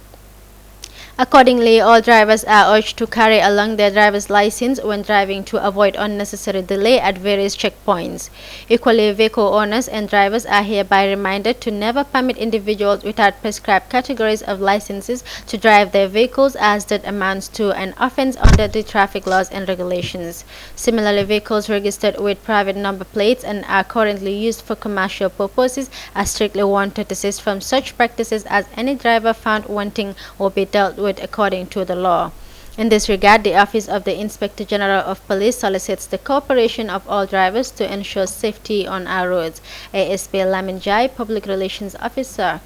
Accordingly, all drivers are urged to carry along their driver's license when driving to avoid unnecessary delay at various checkpoints. Equally, vehicle owners and drivers are hereby reminded to never permit individuals without prescribed categories of licenses to drive their vehicles, as that amounts to an offense under the traffic laws and regulations. Similarly, vehicles registered with private number plates and are currently used for commercial purposes are strictly warned to desist from such practices, as any driver found wanting will be dealt with according to the law. In this regard, the Office of the Inspector General of Police solicits the cooperation of all drivers to ensure safety on our roads. ASP Lamin Jai, Public Relations Officer.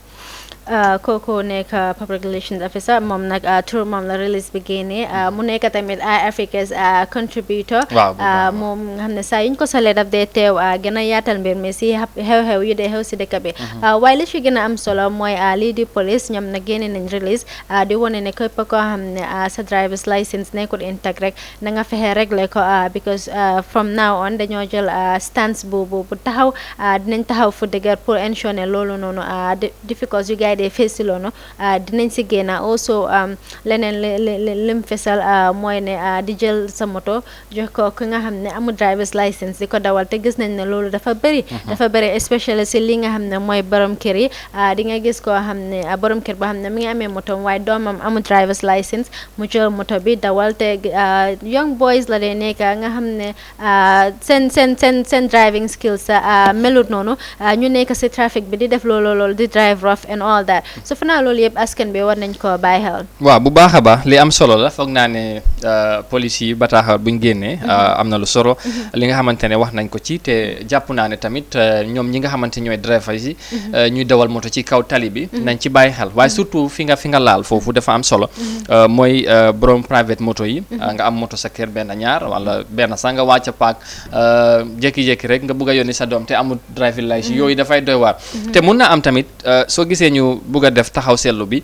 Koko nekk public relations officer moom nag tur moom la release bi génnee mu nekk tamit Africa's contributor moom nga xam ne saa yuñ ko solee daf dee teew gën a yaatal mbir mi si xew-xew yu dee xew si dëkk bi waaye li ci gën a am solo mooy lii di police ñoom nag génne nañ release di wane ne képp koo xam ne sa driver's license nekkul intact rek na nga fexe réglé ko because from now on dañoo jël stance bu taxaw dinañ taxaw fu dëgër pour ensure ne loolu noonu difficult yu de face lono dinañ si génn also leneen lim fesal mooy ne di jël sa moto jox ko ki nga xam ne amul driver's license di ko dawal te gis nañ ne loolu dafa bëri especially si li nga xam ne mooy borom kër yi di nga gis koo xam ne borom kër boo xam ne mi ngi amee moto waaye doomam amul driver's license mu jël moto bi dawal te young boys la dee nekk nga xam ne seen driving skills melut noonu ñu nekk si trafic bi di def loolu di drive rough and all that so fa naa loolu yëpp askan bi war nañ ko bàyyi xel waaw bu baax a baax li am solo la foog naa ne police yi bataaxal buñ génnee am na lu solo li nga xamante ne wax nañ ko ci te jàpp naa ne tamit ñoom ñi nga xamante ñooy driver yi ñuy dawal moto ci kaw tali bi nañ ci bàyyi xel waaye surtout fi nga laal foofu dafa am solo mooy borom private moto yi nga am moto sa kër benn ñaar wala benn sax nga wàcc paak jékki-jékki rek nga bugg a yónni sa doom te amul driving license yooyu dafay doy waar te mun na am tamit soo gisee ñu bugg a def taxaw seetlu bi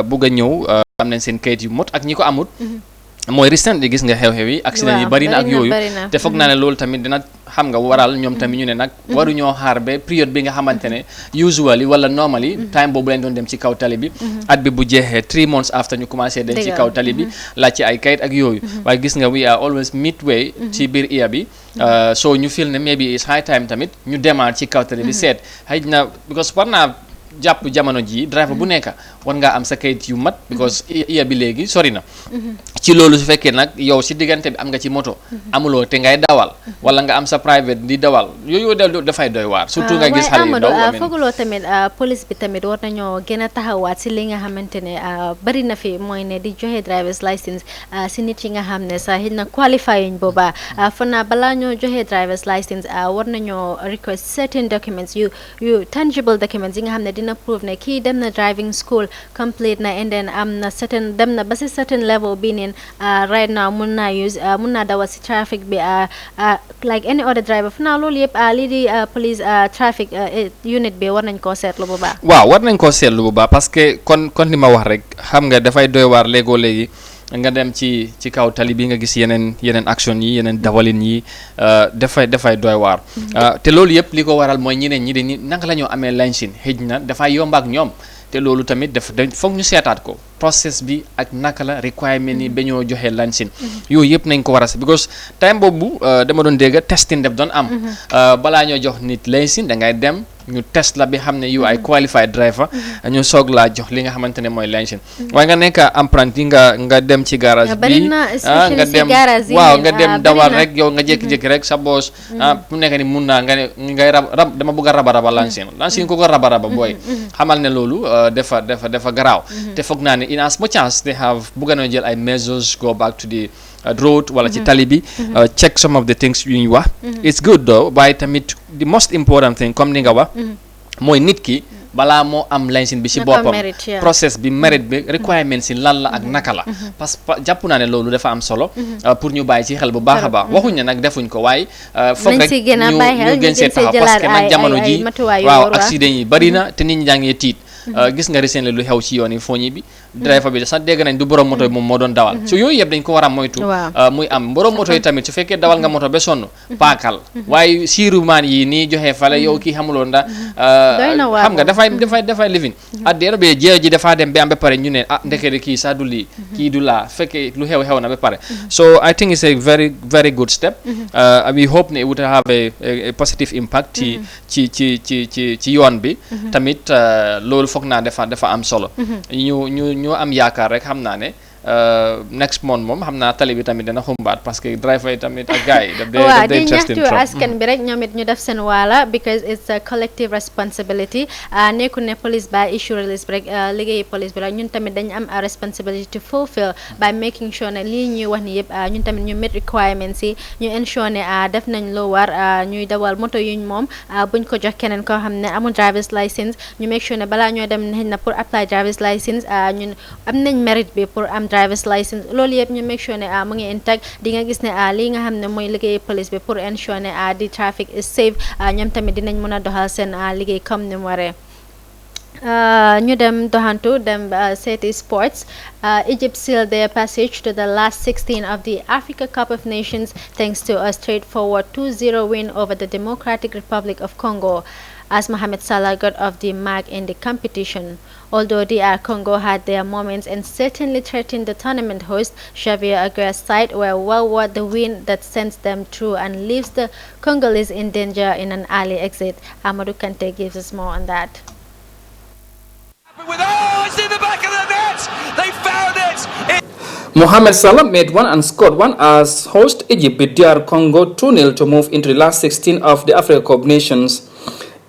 bugg a ñëw am nañ seen kayit yu mot ak ñi ko amut mooy recent di gis nga xew-xew yi accident yi bari na ak yooyu te foog naa ne loolu tamit dina xam nga waral ñoom tamit ñu ne nag waruñoo xaar ba période bi nga xamante ne usually wala normally time boobu lañ doon dem ci kaw tali bi at bi bu jeexee 3 months after ñu commencé dem ci kaw tali bi laaj ci ay kayit ak yooyu waaye gis nga we are always midway ci biir year bi so ñu feel ne maybe it's high time tamit ñu demaat ci kaw tali bi seet xëy na because war naa jàpp jamono ji driver bu nekk war ngaa am sa kayit yu mat because iya bi léegi sori na ci loolu su fekkee nag yow si diggante bi am nga ci moto amuloo te ngay dawal wala nga am sa private di dawal yooyu dafay doy waar surtout nga gis xale yu ndaw fooguloo tamit police bi tamit war nañoo gën a taxawaat si li nga xamante ne bari na fi mooy ne di joxe driver's license si nit yi nga xam ne sax xëy na qualify yuñ boobaa fa naa balaa ñoo joxe driver's license war nañoo request certain documents yu tangible documents yi nga xam ne dina prove ne kii dem na driving school complete na and then am na certain dem na ba si certain level bi neen right now mun naa dawal si traffic bi like any other driver fu naa loolu yëpp lii di police traffic unit bi war nañ koo seetlu bu baax waaw war nañ koo seetlu bu baax parce que kon li ma wax rek xam nga dafay doy waar léegoo léegi nga dem ci kaw tali bi nga gis yeneen action yi yeneen dawalin yi dafay doy waar te loolu yëpp li ko waral mooy ñeneen ñi dañuy naka la ñoo amee licence xëj na dafay yomb ak ñoom te loolu tamit foog ñu seetaat ko process bi ak naka la requirement yi ba ñoo joxe licence yooyu yëpp nañ ko war a because time boobu dama doon dégg testing def doon am balaa ñoo jox nit licence da ngay dem ñu test la bi xam ne you ay qualified driver ñu soog laa jox li nga xamante ne mooy licence waaye nga nekk apprenti nga dem ci garage bi nga dem waaw nga dem dawal rek yow nga jékki-jékki rek sa boss mu nekk ni mun naa nga ne ngay rab dama bëgg a raba licence ko raba booy xamal ne loolu dafa garaaw te foog naa ne in as much as they have bëgg nañu jël ay measures go back to the road wala ci tali bi check some of the things yu ñu wax it's good though waaye tamit the most important thing comme ni nga wax mooy nit ki balaa moo am licence bi ci boppam process bi mérite bi requirement si lan la ak naka la parce que jàpp naa ne loolu dafa am solo pour ñu bàyyi ci xel bu baax a baax waxuñ ne nag defuñ ko waaye foog rek ñu gën see taxaw parce que nag jamono ji waaw accident yi bari na te nit ñi jàngee tiit gis nga recently lu xew ci yoon yi foñi bi driver bi sax dégg nañ du borom moto yi moom moo doon dawal so yooyu yëpp dañ ko war a moytu muy am borom moto yi tamit su fekkee dawal nga moto ba sonn paakal waaye siirumaan yi nii joxe fale yow kii xamuloo ndax xam nga dafay living at the end of the day jéew ji dafaa dem ba am ba pare ñu ne ndekete kii sax du lii kii du laa fekkee lu xew na ba pare so I think it's a very very good step we hope ne it would have a positive impact ci yoon bi tamit loolu foog naa dafa am solo ñu am yaakaar rek xam naa ne next month moom xam naa tali bi tamit dana xumbaat parce que driver yi tamit ak gars yi daf day interesting di ñaxtu askan bi rek ñoom it ñu def seen waala because it's a collective responsibility nekku ne police ba issue release bi rek liggéeyi police bi rek ñun tamit dañu am a responsibility to fulfill by making sure ne lii ñuy wax ni yëpp ñun tamit ñu meet requirements yi ñu ensure ne def nañ loo war ñuy dawal moto yuñ moom buñ ko jox keneen koo xam ne amul driver's license ñu make sure ne balaa ñoo dem xëy na pour apply driver's license ñun am nañ mérite bi pour am driver's license loolu yëpp ñu make sure ne mu ngi intact di nga gis ne lii nga xam ne mooy liggéey police bi pour ensure ne the traffic is safe ñoom tamit dinañ mën a doxal seen liggéey comme ni mu waree ñu dem doxantu dem seeti sports Egypt sealed their passage to the last 16 of the Africa Cup of Nations thanks to a straightforward 2-0 win over the Democratic Republic of Congo as Mohamed Salah got off the mark in the competition. Although DR Congo had their moments and certainly threatened the tournament host, Xavier Aguirre's side were well worth the win that sends them through and leaves the Congolese in danger in an early exit. Amadou Kante gives us more on that. It's in the back of the net! They found it! Mohamed Salah made one and scored one as host Egypt beat DR Congo 2-0 to move into the last 16 of the Africa Cup of Nations.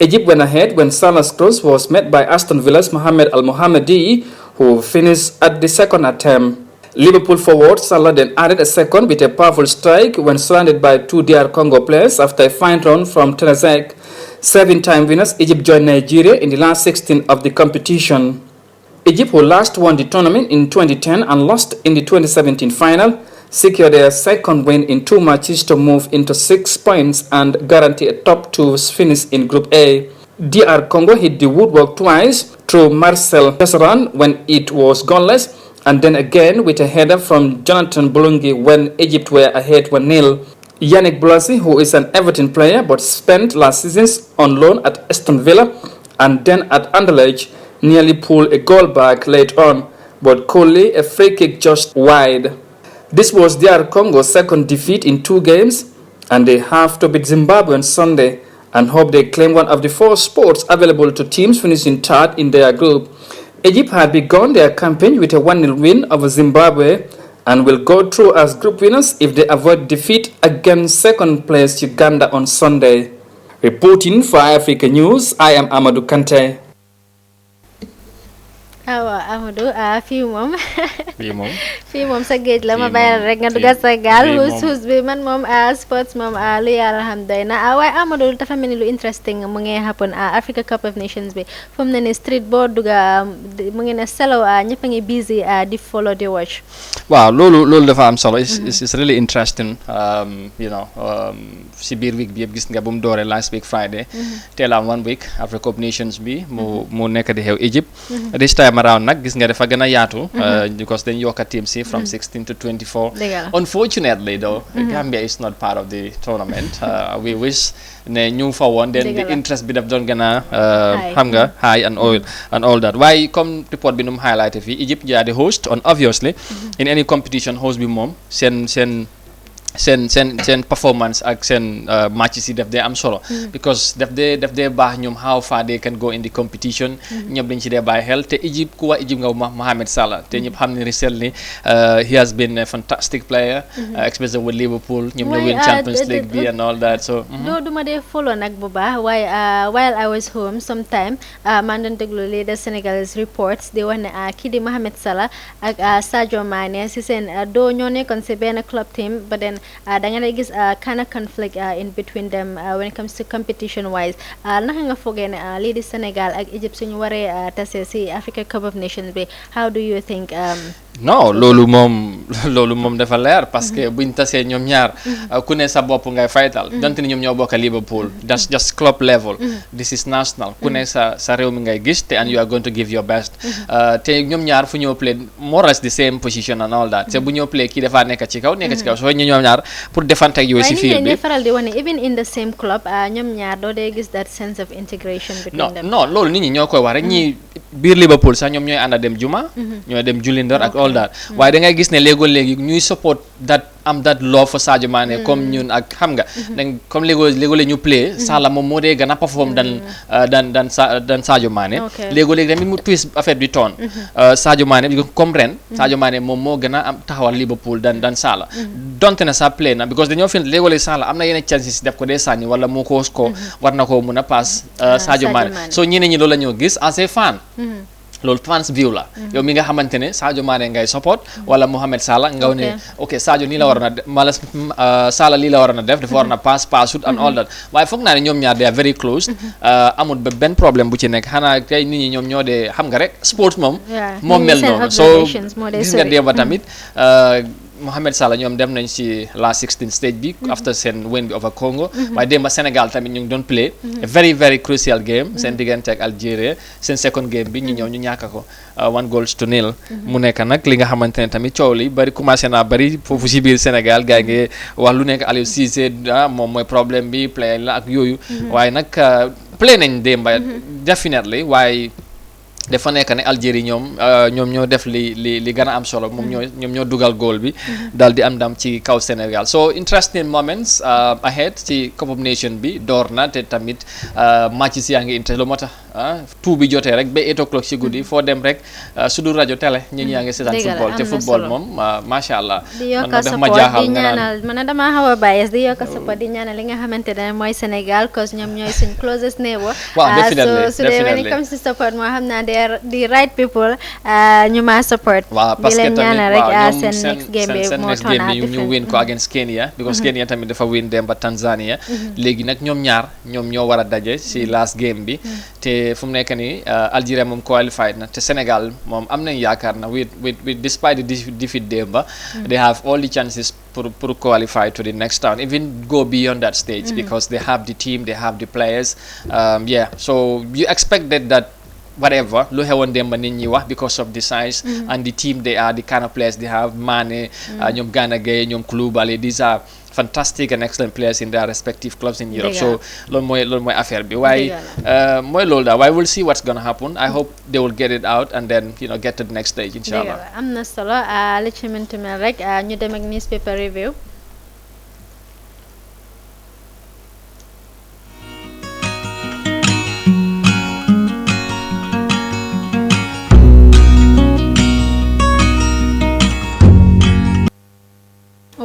Egypt went ahead when Salah's cross was met by Aston Villa's Mohamed Al-Mohammadi, who finished at the second attempt. Liverpool forward Salah then added a second with a powerful strike when surrounded by two DR Congo players after a fine run from Terazek. 7-time winners Egypt joined Nigeria in the last 16 of the competition. Egypt, who last won the tournament in 2010 and lost in the 2017 final, secured their second win in 2 matches to move into 6 points and guarantee a top 2 finish in Group A. DR Congo hit the woodwork twice through Marcel Tesseran when it was goalless, and then again with a header from Jonathan Bulungi when Egypt were ahead 1-0. Yannick Bolasie, who is an Everton player but spent last season on loan at Aston Villa and then at Anderlecht, nearly pulled a goal back late on, but Coley a free kick just wide. This was DR Congo's second defeat in 2 games, and they have to beat Zimbabwe on Sunday and hope they claim one of the 4 spots available to teams finishing third in their group. Egypt had begun their campaign with a 1-0 win over Zimbabwe and will go through as group winners if they avoid defeat against second-place Uganda on Sunday. Reporting for Africa News, I am Amadou Kante. Amadou fii moom sa géej la ma bàyyil rek nga dugal sa gaal xuus bi man moom sports moom lu yàlla xam doy na waaye Amadou dafa mel ni lu interesting mu ngi happen Africa Cup of Nations bi fu mu ne ni street boo duga mu ngi ne selo ñëpp a ngi busy di follow di watch. waaw loolu dafa am solo it's really interesting si biir week bi yëpp gis nga bu mu dooree last week Friday teel am 1 week Africa Cup of Nations bi mu nekk di xew Egypt this time around nag gis nga dafa gën a yaatu because dañ yokka team si from 16 to 24. Unfortunately though Gambia is not part of the tournament. We wish ne ñu fa woon then the interest bi daf doon gën a xam nga high and all that waaye comme report bi nu mu highlighté fii Egypt they are the host and obviously in any competition host bi moom seen sen performance ak sen matches yi def dee am solo because def dee baax ñoom how far they can go in the competition ñëpp dañ ci dee bàyyi xel te Egypt ku wax Egypt nga Mohamed Salah te ñëpp xam ne recently he has been a fantastic player especially with Liverpool ñoom ñoo win Champions League bi and all that so duma dee follow nag bu baax waaye while I was home sometime man doon déglu lii de Senegalese reports di wax ne kii di Mohamed Salah ak Sadio Mane si seen doo ñoo nekkoon si benn club team but then da nga gis kind of conflict in between them when it comes to competition wise naka nga foogee ne lii di Sénégal ak Egypt suñu waree tase si Africa Cup of Nations bi how do you think non loolu moom dafa leer parce que buñ tasee ñoom ñaar ku ne sa bopp ngay faytal donte ni ñoom ñoo bokk Liverpool that's just club level this is national ku ne sa réew mi ngay gis te and you are going to give your best te ñoom ñaar fu ñoo play more or less the same position and all that te bu ñoo play kii dafa nekk ci kaw soo ñoom ñaar pour defante ak yooyu si field bi faral di wax ne even in the same club ñoom ñaar doo dee gis that sense of integration between them non loolu nit ñi ñoo koy wax rek ñi biir Liverpool sax ñoom ñooy ànd dem juma ñooy dem julindor ak all that waaye da ngay gis ne léegi ñuy support that love for Sadio Mane comme ñun ak xam nga comme léegoo ñu play Salah moom moo dee gën a perform dan Sadio Mane léegi tamit mu twist affaire bi toon Sadio Mane comme ren Sadio Mane moom moo gën a am taxawal Liverpool dan Salah donte na sa play na because dañoo fi léegi Salah am na yeneen chances def ko dee sànni wala mu ko war na ko mun a pass Sadio Mane so ñeneen ñi loolu la ñoo gis as a fan loolu fans view la yow mi nga xamante ne Sadio Mane ngay support wala Mohamed Salah nga ne ok Sadio nii la waroon a def Salah lii la waroon a def dafa waroon a passut and all that waaye foog naa ne ñoom ñaar they are very close amul ba benn problème bu ci nekk xanaa tey nit ñi ñoom ñoo dee xam nga rek sports moom mel noonu so gis nga démba tamit Mohamed Salah ñoom dem nañ ci la 16 stage bi after seen win bi over Congo waaye démba Sénégal tamit ñu ngi doon play a very very crucial game seen diggante ak Algeria seen second game bi ñu ñëw ñu ñàkk ko 1-0 mu nekk nag li nga xamante ne tamit coow li bari commencé naa bari foofu ci biir Sénégal gars ngi wax lu nekk Aliou Cissé moom mooy problème bi play la ak yooyu waaye nag play nañ démba definitely waaye dafa nekk ne Algérie ñoom ñoo def li gën a am solo moom ñoom ñoo dugal goal bi daal di am ndam ci kaw Sénégal so interesting moments ahead ci Cup of Nation bi door na te tamit matches yaa ngi interest lu moo tax tout bi jotee rek ba 8 o'clock ci guddi foo dem rek su dul rajo télé ñi yaa ngi seetaan football te football moom macha allah di yokka support di ñaanal man dama xaw a bias di yokka support di ñaanal li nga xamante ne mooy Sénégal cause ñoom ñooy suñ closest neighbor so dee when it comes to support moo xam naa the right people ñu ma support parce que tamit waaw seen next game bi ñu win ko against Kenya because Kenya tamit dafa win dem ba Tanzania léegi nag ñoom ñoo war a daje ci last game bi te fu mu nekk nii Algeria moom qualified na te Sénégal moom am nañ yaakaar na with despite the defeat démba they have all the chances pour qualify to the next round even go beyond that stage because they have the team they have the players so you expected that whatever lu xewoon démba nit ñi wax because of the size and the team they are the kind of players they have Mane ñoom Gana Gueye ñoom Koulibaly these are fantastic and excellent players in their respective clubs in Europe so loolu mooy affaire bi waaye mooy loolu daal waaye we'll see what's gonna happen I hope they will get it out and then get to the next stage inshallah am na solo li ci mënti mel rek ñu dem ak newspaper review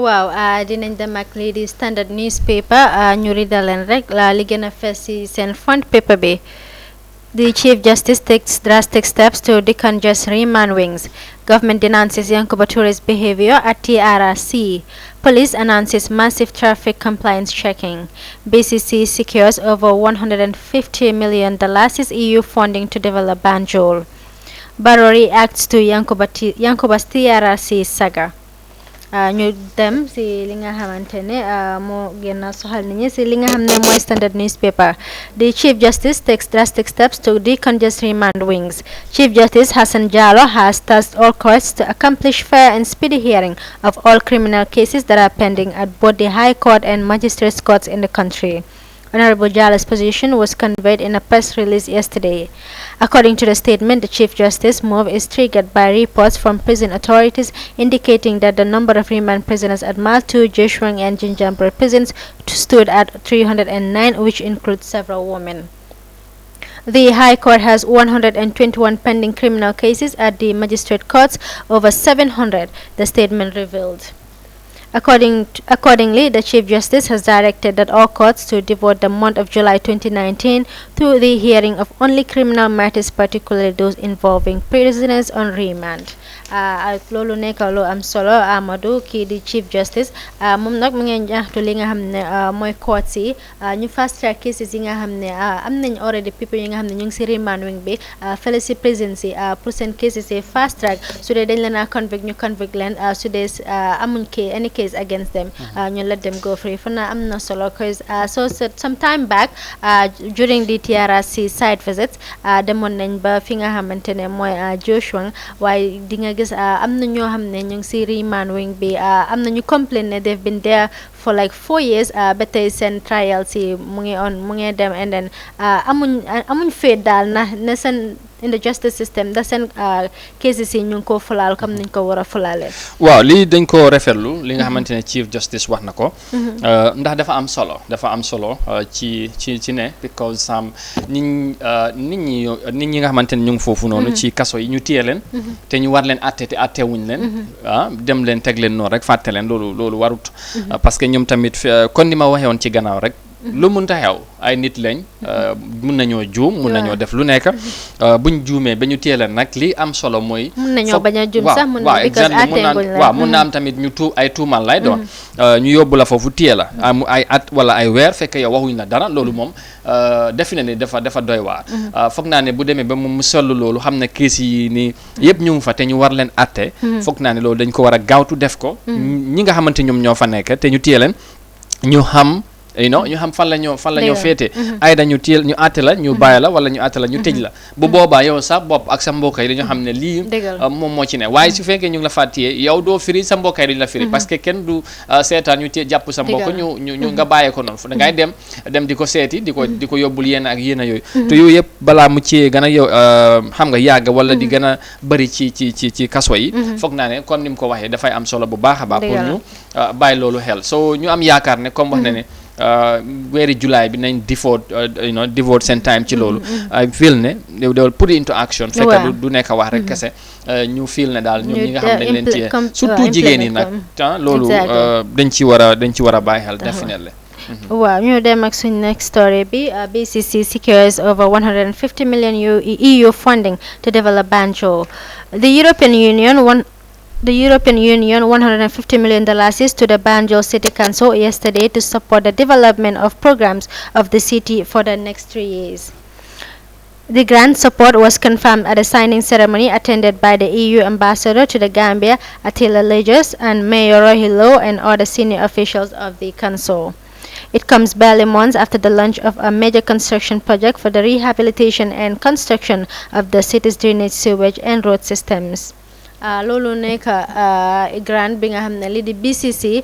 waaw dinañ dem ak lii di Standard newspaper ñu ridaleen rek li gën a fees ci seen front paper bi The Chief Justice takes drastic steps to decongest remand wings. Government denounces Yankuba Toure's behavior at TRRC. Police announces massive traffic compliance checking. BCC secures over $150 million EU funding to develop Banjul. Barrow reacts to Yankuba's TRRC saga. ñu dem si li nga xamante ne moo gën a soxal nit ñi si li nga xam ne mooy Standard newspaper. The Chief Justice takes drastic steps to decongest remand wings. Chief Justice Hassan Jallow has tasked all courts to accomplish fair and speedy hearing of all criminal cases that are pending at both the High Court and Magistrates Courts in the country. Honorable Jal's position was conveyed in a press release yesterday. According to the statement, the Chief Justice move is triggered by reports from prison authorities indicating that the number of remand prisoners at Mile 2, Jeshwang and Jinjambur prisons stood at 309, which includes several women. The High Court has 121 pending criminal cases at the magistrate courts, over 700, the statement revealed. Accordingly, the Chief Justice has directed that all courts to devote the month of July 2019 to the hearing of only criminal matters, particularly those involving prisoners on remand. Loolu nekk lu am solo Amadou kii di Chief Justice moom nag mu ngi ñaxtu li nga xam ne mooy courts yi ñu fast track cases yi nga xam ne am nañ already people yi nga xam ne ñu ngi si remand wing bi fële si prison si pour seen cases yi fast track su dee dañ leen a convict ñu convict leen su dee amuñ any case against them ñu let them go free fana am na solo cause some time back during the TRRC site visits demoon nañ ba fi nga xamante ne mooy Joshua waaye di nga gis am na ñoo xam ne ñu ngi si remand wing bi am na ñu complain ne they've been there for like 4 years ba tey seen trial si mu ngi dem and then amuñ fait daal na seen in the justice system da seen cases yi ñu ngi ko fulaal comme niñ ko war a fulaalee. waaw lii dañ ko rafetlu li nga xamante ne Chief Justice wax na ko ndax dafa am solo ci ne because nit ñi nga xamante ne ñu ngi foofu noonu ci kaso yi ñu téye leen te ñu war leen atte te atte wuñ leen dem leen teg leen noonu rek fàtte leen loolu warut parce que ñoom tamit kon ni ma waxee woon ci gannaaw rek lu mënta xew ay nit lañ mun nañoo juum mun nañoo def lu nekk buñ juumee ba ñu téye leen nag li am solo mooy mun nañoo bañ a juum sax mun na am tamit ñu ay tuumal lay doon ñu yóbbu la foofu téye la ay at wala ay weer fekk yow waxuñ la dara loolu moom defi na ni dafa doy waar foog naa ne bu demee ba mu sollu loolu xam ne kees yi ni yëpp ñu ngi fa te ñu war leen atte foog naa ne loolu dañ ko war a gaawtu def ko ñi nga xamante ñoom ñoo fa nekk te ñu téye leen ñu xam ñu xam fan la ñoo féete ay dañu téel ñu àtte la ñu bàyyi la wala ñu àtte la ñu tëj la bu boobaa yow sa bopp ak sa mbokk yi dañu xam ne lii moom moo ci ne waaye su fekkee ñu ngi la fa téye yow doo firi sa mbokk yi duñu la firi parce que kenn du seetaan ñu téye jàpp sa mbokk ñu nga bàyyee ko noonu da ngay dem di ko seeti di ko yóbbul yéen ak yéen a yooyu te yooyu yëpp balaa mu ci gën a yow xam nga yàgg wala di gën a bëri ci kaso yi foog naa ne comme ni mu ko waxee dafay am solo bu baax a baax pour ñu bàyyi loolu xel so ñu am yaakaar ne comme wax na ne weeri July bi nañ devote seen time ci loolu I feel ne they will put it into action fekk du nekk wax rek kese ñu feel ne daal ñoom ñi nga xam ne dañ leen téye surtout jigéen ñi nag loolu dañ ci war a bàyyi xel definitely waaw ñu dem ak suñ next story bi BCC secures over 150 million EU funding to develop Banjul. The European Union $150 million to the Banjul City Council yesterday to support the development of programs of the city for the next 3 years. The grant support was confirmed at a signing ceremony attended by the EU ambassador to the Gambia, Attila Legers, and Mayor Rohilo and other senior officials of the council. It comes barely months after the launch of a major construction project for the rehabilitation and construction of the city's drainage, sewage, and road systems. Loolu nekk grant bi nga xam ne lii di BCC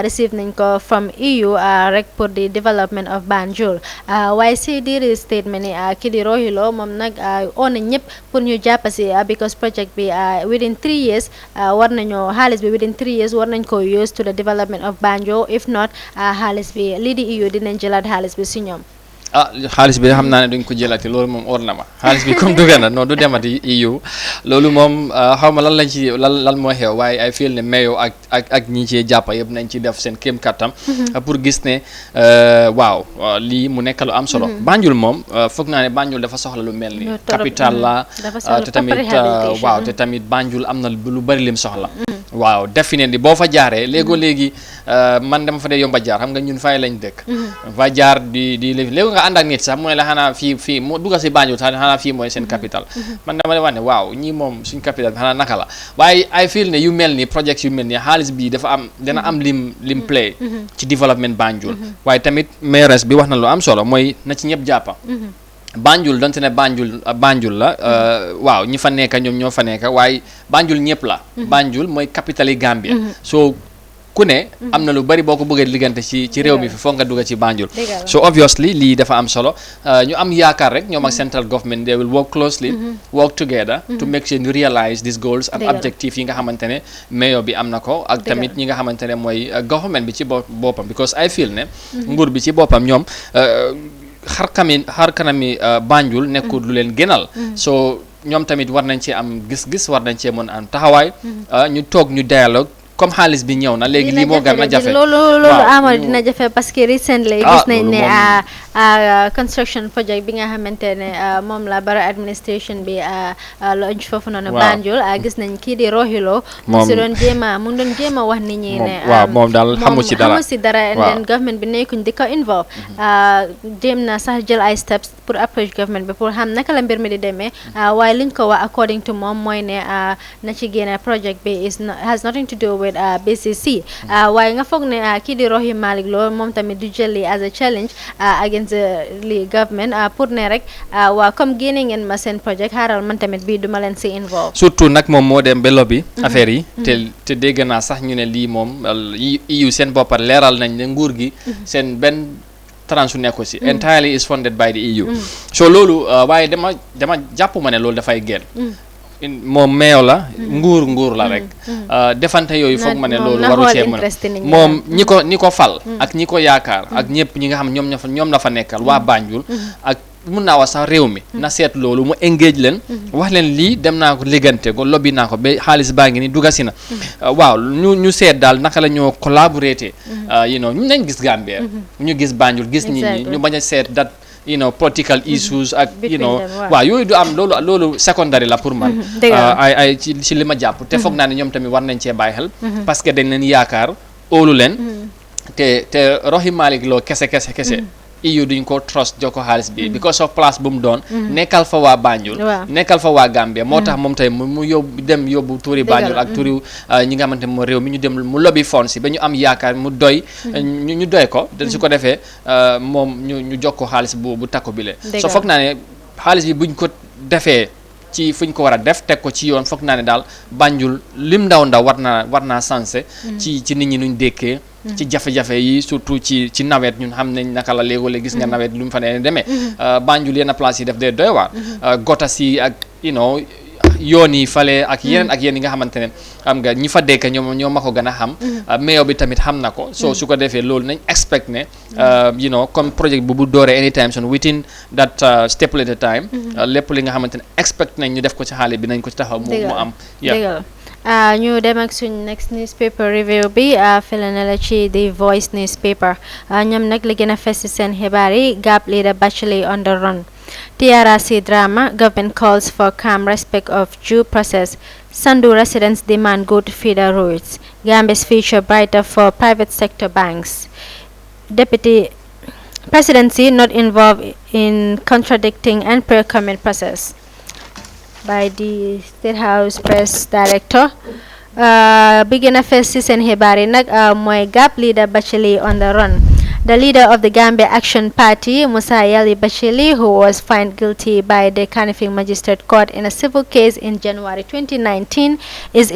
receive nañ ko from EU rek pour the development of Banjul waaye si diir statement ni kii di Rohilo moom nag oo na ñëpp pour ñu jàpp si because project bi within 3 years war nañoo xaalis bi within 3 years war nañ ko use to the development of Banjul if not xaalis bi lii di EU dinañ jëlaat xaalis bi si ñoom. xaalis bi xam naa ne duñ ko jëlati loolu moom or na ma xaalis bi comme dugg na non du demati EU loolu moom xaw ma lan lañ ci lan moo xew waaye ay feel ne mayo ak ñi ci jàppa yëpp nañ ci def seen kéem kattam pour gis ne waaw lii mu nekk lu am solo Banjul moom foog naa ne Banjul dafa soxla lu mel ni capital la te tamit waaw te tamit Banjul am na lu bari lim soxla waaw definitely boo fa jaaree léegi man dama fa dee yomba jaar xam nga ñun fay lañ dëkk fa jaar di léegi nga ànd ak nit sax mooy la xanaa fii moo dugga si Banjul sax xanaa fii mooy seen capital man dama de wax ne waaw ñii moom suñ capital bi xanaa naka la waaye I feel ne yu mel ni projects yu mel ni xaalis bi dana am lim play ci development Banjul waaye tamit maires bi wax na lu am solo mooy na ci ñëpp jàppa Banjul donte ne Banjul la waaw ñi fa nekk ñoom ñoo fa nekk waaye Banjul ñëpp la Banjul mooy capitale Gambia so ku ne am na lu bari boo ko bëggee liggante ci réew mi fi foog nga dugg ci Banjul so obviously lii dafa am solo ñu am yaakaar rek ñoom ak central government they will work closely work together to make sure ñu realize these goals and objectives yi nga xamante ne mayor bi am na ko ak tamit ñi nga xamante ne mooy government bi ci boppam because I feel ne nguur bi ci boppam ñoom xar kanami Banjul nekkul lu leen gënal so ñoom tamit war nañ cee am gis-gis war nañ cee mën am taxawaay ñu toog ñu dialogue comme xaalis bi ñëw na léegi lii moo gën a jafe loolu Amadou dina jafe parce que recently gis nañ ne construction project bi nga xamante ne moom la Barrow administration bi launch foofu noonu Banjul gis nañ kii di Rohilo mu doon jéem a wax nit ñi ne waaw moom daal xamu ci dara and then government bi nekkuñ di ko involve jéem na sax jël ay steps pour approach government bi pour xam naka la mbir mi di demee waaye liñ ko wax according to moom mooy ne na ci génne project bi has nothing to do with BCC waaye nga foog ne kii di Rohey Malick Lowe moom tamit du jël li as a challenge against the government pour ne rek waa comme génne ngeen ma seen project xaaral man tamit bii duma leen si involve surtout nag moom moo dem ba lobby affaire yi te dégg naa sax ñu ne lii moom EU seen boppar leeral nañ ne nguur gi seen benn tranche nekku si entirely is funded by the EU so loolu waaye dama jàpp ma ne loolu dafay génn moom meew la nguur la rek defante yooyu foog ma ne loolu waru cee mën moom ñi ko fal ak ñi ko yaakaar ak ñëpp ñi nga xam ñoom la fa nekkal waa Banjul ak mun naa wax sax réew mi na seet loolu mu engage leen wax leen lii dem naa ko liggante ko lobby naa ko ba xaalis baa ngi ni dugasi na waaw ñu seet daal naka la ñoo collaborer ñu nañ gis Gambia ñu gis Banjul gis nit ñi ñu bañ a seet dat political issues ak waaw yooyu du am loolu secondary la pour man ay ci li ma jàpp te foog naa ne ñoom tamit war nañ cee bàyyi xel parce que dañ leen yaakaar óolu leen te Rohey Malick Lowe kese EU duñ ko trust jox ko xaalis bi because of place bu mu doon nekkal fa waa Banjul nekkal fa waa Gambia moo tax moom tey mu yóbbu tuuri Banjul ak tuuri ñi nga xamante moo réew mi ñu dem mu lobby fond si ba ñu am yaakaar mu doy ñu doy ko su ko defee moom ñu jox ko xaalis bu takku bi le so foog naa ne xaalis bi buñ ko defee ci fuñ ko war a def teg ko ci yoon foog naa ne daal Banjul lim ndaw war naa sensé ci nit ñi nuñ dékkee ci jafe-jafe yi surtout ci nawet ñun xam nañ naka la léegoo-léeg gis nga nawet lu mu fa ne demee Banjul yenn place yi def dee doy waar gotas yi ak yoon yi fale ak yeneen yi nga xamante ne xam nga ñi fa dekk ñoom ma ko gën a xam mayor bi tamit xam na ko so su ko defee loolu nañ expect ne comme project bu dooree anytime soon within that stipulated time lépp li nga xamante ne expect nañ ñu def ko ci xaalis bi nañ ko ci taxaw mu am ñu dem ak suñ next newspaper review bi fële na la ci The Voice newspaper ñoom nag li gën a fes ci seen xibaar yi GAP leader Bachelet on the run TRRC drama, government calls for calm respect of due process. Sandu residents demand good feeder routes. Gambia's future brighter for private sector banks. Deputy Presidency not involved in contradicting and procurement process. By the State House Press Director. Beginner first season xibaar yi nag mooy GAP leader Bachelet on the run. The leader of the Gambia Action Party, Musa Yali Bachelet, who was found guilty by the Kanifing Magistrate Court in a civil case in January 2019, is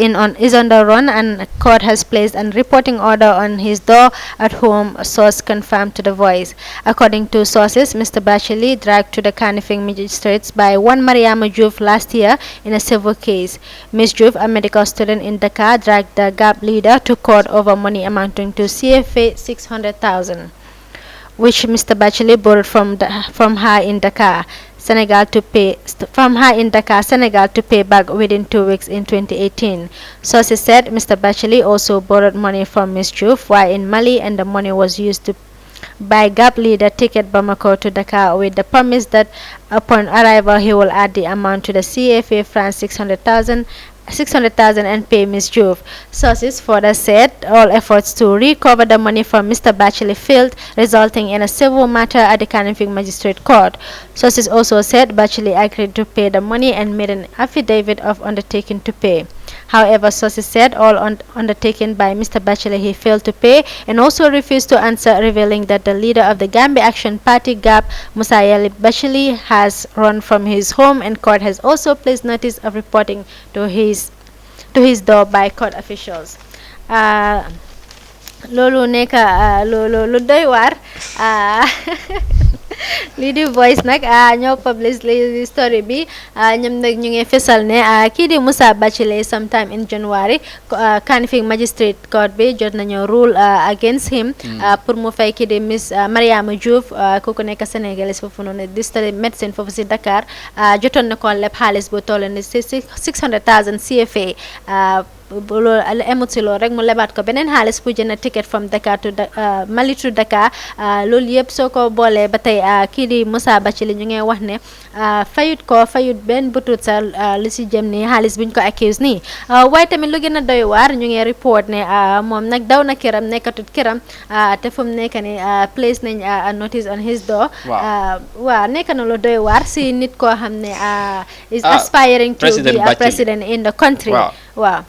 on the run, and court has placed a reporting order on his door at home, a source confirmed to The Voice. According to sources, Mr. Bachelet dragged to the Kanifing magistrates by one Mariama Juf last year in a civil case. Ms. Juf, a medical student in Dakar, dragged the GAP leader to court over money amounting to CFA 600,000. Which Mr. Bachelet borrowed from her in Dakar, Senegal to pay back within 2 weeks in 2018. Sources said Mr. Bachelet also borrowed money from Ms. Juf while in Mali, and the money was used to buy GAP leader ticket Bamako to Dakar with the promise that upon arrival he will add the amount to the CFA francs 600,000 and pay Ms. Juf. Sources further said all efforts to recover the money from Mr. Bachelet failed, resulting in a civil matter at the Kanifing Magistrate Court. Sources also said Bachelet agreed to pay the money and made an affidavit of undertaking to pay. However, sources said all undertaken by Mr. Bachelet he failed to pay, and also refused to answer, revealing that the leader of the Gambia Action Party, GAP, Musa Yali Bachelet, has run from his home, and court has also placed notice of reporting to his door by court officials. loolu nekk lu doy waar lii di Voice nag ñoo publish li story bi ñoom nag ñu ngi fesal ne kii di Musa Bachile sometime in January Kanifing Magistrate Court bi jot nañu rule against him pour mu fay kii di Miss Mariama Diouf kooku nekk Sénégalais foofu noonu di study médecine foofu si Dakar jotoon na ko leb xaalis bu toll ni 600,000 CFA loolu emut si loolu rek mu lebaat ko beneen xaalis pour jënd ticket from Dakar to Mali to Dakar loolu yëpp soo ko boolee ba tey kii di Musa Bachili ñu ngi wax ne fayut benn butut sa li si jëm ni xaalis biñ ko accuse nii waaye tamit lu gën a doy waar ñu ngi report ne moom nag daw na këram nekkatut këram te fu mu nekk ni place nañ a notice on his door waaw nekk na lu doy waar si nit koo xam ne is aspiring to be a president in the country waaw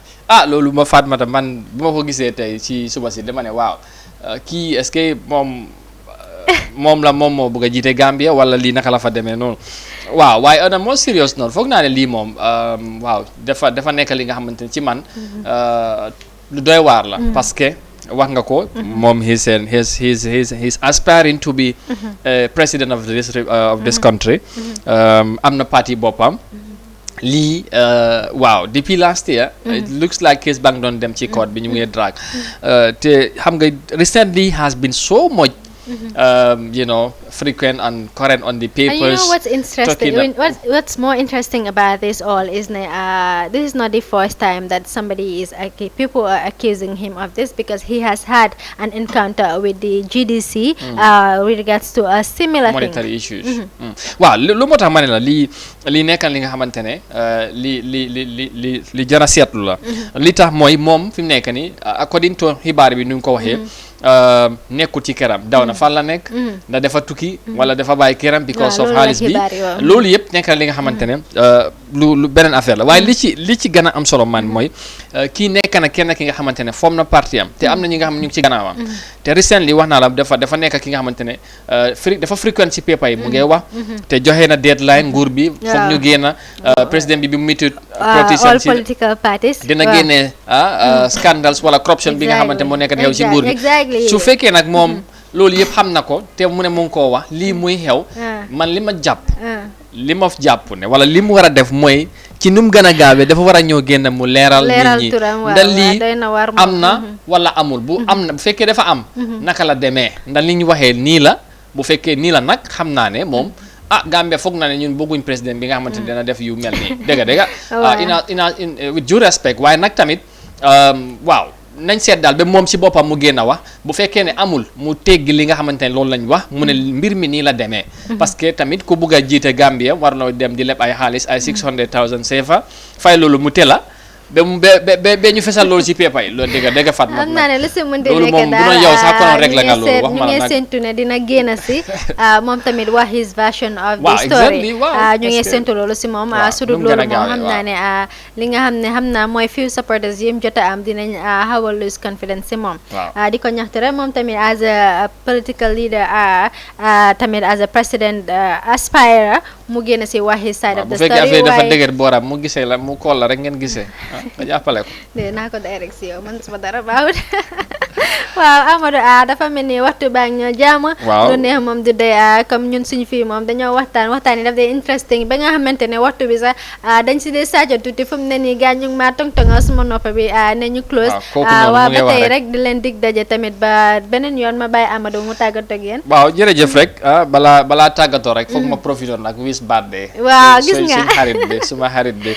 loolu ma Fatmata man bu ma ko gisee tey ci suba si dama ne waaw kii est-ce que moom moo bëgg a jiite Gambia wala lii naka la fa demee noonu waaw waaye on a more serious note foog naa ne lii moom waaw dafa nekk li nga xamante ne ci man lu doy waar la parce que wax nga ko moom he's aspiring to be president of this country am na parti boppam lii waaw depuis last year it looks like case bang doon dem ci court bi ñu ngi drag te xam nga recently has been so much frequent and current on the papers. And you know what's interesting? What's more interesting about this all is this is not the first time that people are accusing him of this, because he has had an encounter with the GDC with regards to a similar monetary issues. Waaw lu moo tax ma ne la lii nekkan li nga xamante ne li jara seetlu la li tax mooy moom fi mu nekk ni according to xibaar bi nu ko waxee nekkul ci këram daw na fan la nekk ndax dafa tukki wala dafa bàyyi këram because of xaalis bi loolu yëpp nekk na li nga xamante ne lu beneen affaire la waaye li ci gën a am solo man mooy kii nekk na kenn ki nga xamante ne foom na parti am te am na ñi nga xam ne ñu ngi ci gannaawam te recently wax naa la dafa nekk ki nga xamante ne dafa frequent ci paper yi mu ngi wax te joxe na deadline nguur bi foog ñu génn président bi mu meet all political parties dina génne scandals wala corruption bi nga xamante moo nekk xew ci nguur bi su fekkee nag moom loolu yëpp xam na ko te mu ne mu ngi koo wax lii muy xew man li ma jàpp ne wala li mu war a def mooy ci nu mu gën a gaawee dafa war a ñëw génn mu leeral nit ñi ndax lii am na wala amul bu fekkee dafa am naka la demee ndax li ñu waxee nii la bu fekkee nii la nag xam naa ne moom Gambia foog na ne ñun bëgguñ président bi nga xamante ne dina def yu mel nii dégg with due respect waaye nag tamit waaw nañ seet daal ba moom si boppam mu génn a wax bu fekkee ne amul mu teggi li nga xamante ne loolu lañ wax mu ne mbir mi nii la demee parce que tamit ku bugg a jiite Gambia war na dem di leb ay xaalis ay 600,000 CFA fay loolu mu tela ba ñu fesal loolu ci pepa yi loolu dégg fat am naa ne lu si mën di loolu moom bu doon yow sax konoon rek la nga loolu wax ma la nag séntu ne dina génn si moom tamit wax his version of the story ñu ngi séntu loolu si moom sudul loolu moom xam naa ne li nga xam naa mooy few supporters yi mu jot a am dinañ xaw a lose confidence si moom di ko ñaxte rek moom tamit as a political leader tamit as a president aspire mu génn si wax his side of the story bu fekkee dafa dëgër booram mu gisee la mu kool la rek ngeen gisee nga jàppale ko naa ko direct si yow man suma dara baaxut waaw Amadou dafa mel ni waxtu baa ngi ñoo jaama lu neex moom du dee comme ñun suñu fii moom dañoo waxtaan yi daf dee interesting ba nga xamante ne waxtu bi sax dañ si dee saajo tuuti fu mu ne nii gaa ñu ngi maa tongtongal suma noppa bi ne ñu close waaw ba tey rek di leen dig daje tamit ba beneen yoon ma bàyyi Amadou mu tàggatoo ak yéen waaw jërëjëf rek balaa tàggatoo rek foog ma profité nag wis birthday waaw gis nga suma xarit bi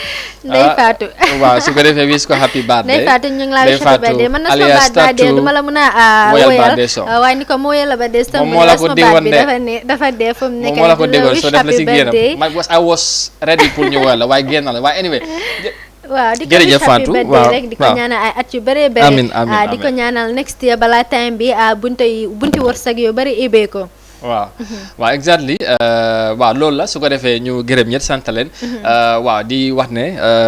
Ndeye Fatou waaw su ko defee wis ko happy birthday Ndeye Fatou ñu ngi laa wish happy birthday man na suma birthday du ma la mën a woyal waaye ni ko mu woyal la ba dee sama baat bi dafa dee fu mu nekk moo la ko déggoon so def la si génn I was ready pour ñu woyal la waaye génn la waaye anyway waaw di ko wish happy birthday rek di ko ñaanal ay at yu bëree bëri di ko ñaanal next year balaa time bi bunti wërsëg yu bëri ibee ko waaw exactly waaw loolu la su ko defee ñu gërëm ñett sant leen waaw di wax ne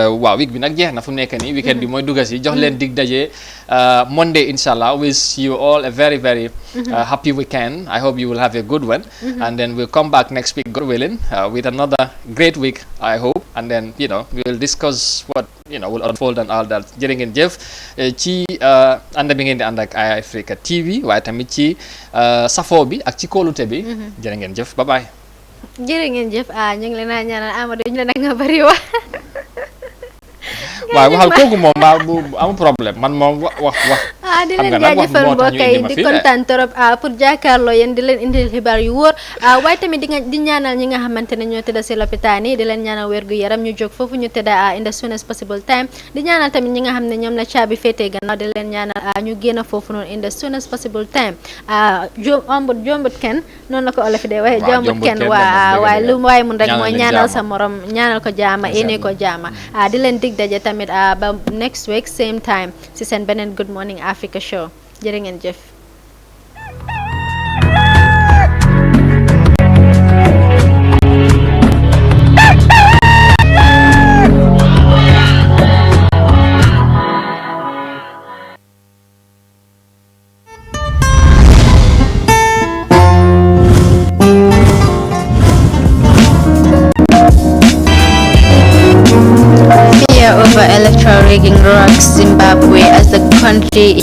waaw week bi nag jeex na fu mu nekk nii weekend bi mooy dugga si jox leen dig daje Monday inshallah. Wish you all a very very happy weekend. I hope you will have a good one and then we'll come back next week, God willing, with another great week, I hope. and then we will discuss what will unfold and all that. Jërë ngeen jëf ci ànd bi ngeen di ànd ak Eye Africa TV waaye tamit ci safoo bi ak ci kóolute bi. jërë ngeen jëf bye bye. jërë ngeen jëf ñu ngi leen a ñaanal Amadou ñu leen a nga bari wax. waaw waxal kooku moom amul problème man moom wax. di leen jaajëfal mbokk yi di kontaan trop pour jàkkaarloo yéen di leen indil xibaar yu wóor waaye tamit di ñaanal ñi nga xamante ne ñoo tëdda si lopitaan yi di leen ñaanal wér gu yaram ñu jóg foofu ñu tëdda in the soonest possible time di ñaanal tamit ñi nga xam ne ñoom la caabi féetee gannaaw di leen ñaanal ñu génn foofu noonu in the soonest possible time jombut kenn noonu la ko olof dee waxee jombut kenn waaye lu waaye mun rek mooy ñaanal sa morom ñaanal ko jaama ene ko jaama di leen dig daje tamit ba next week same time si seen beneen Good Morning Africa show jërë ngeen jëf. Over electoral rigging rocks Zimbabwe as the country.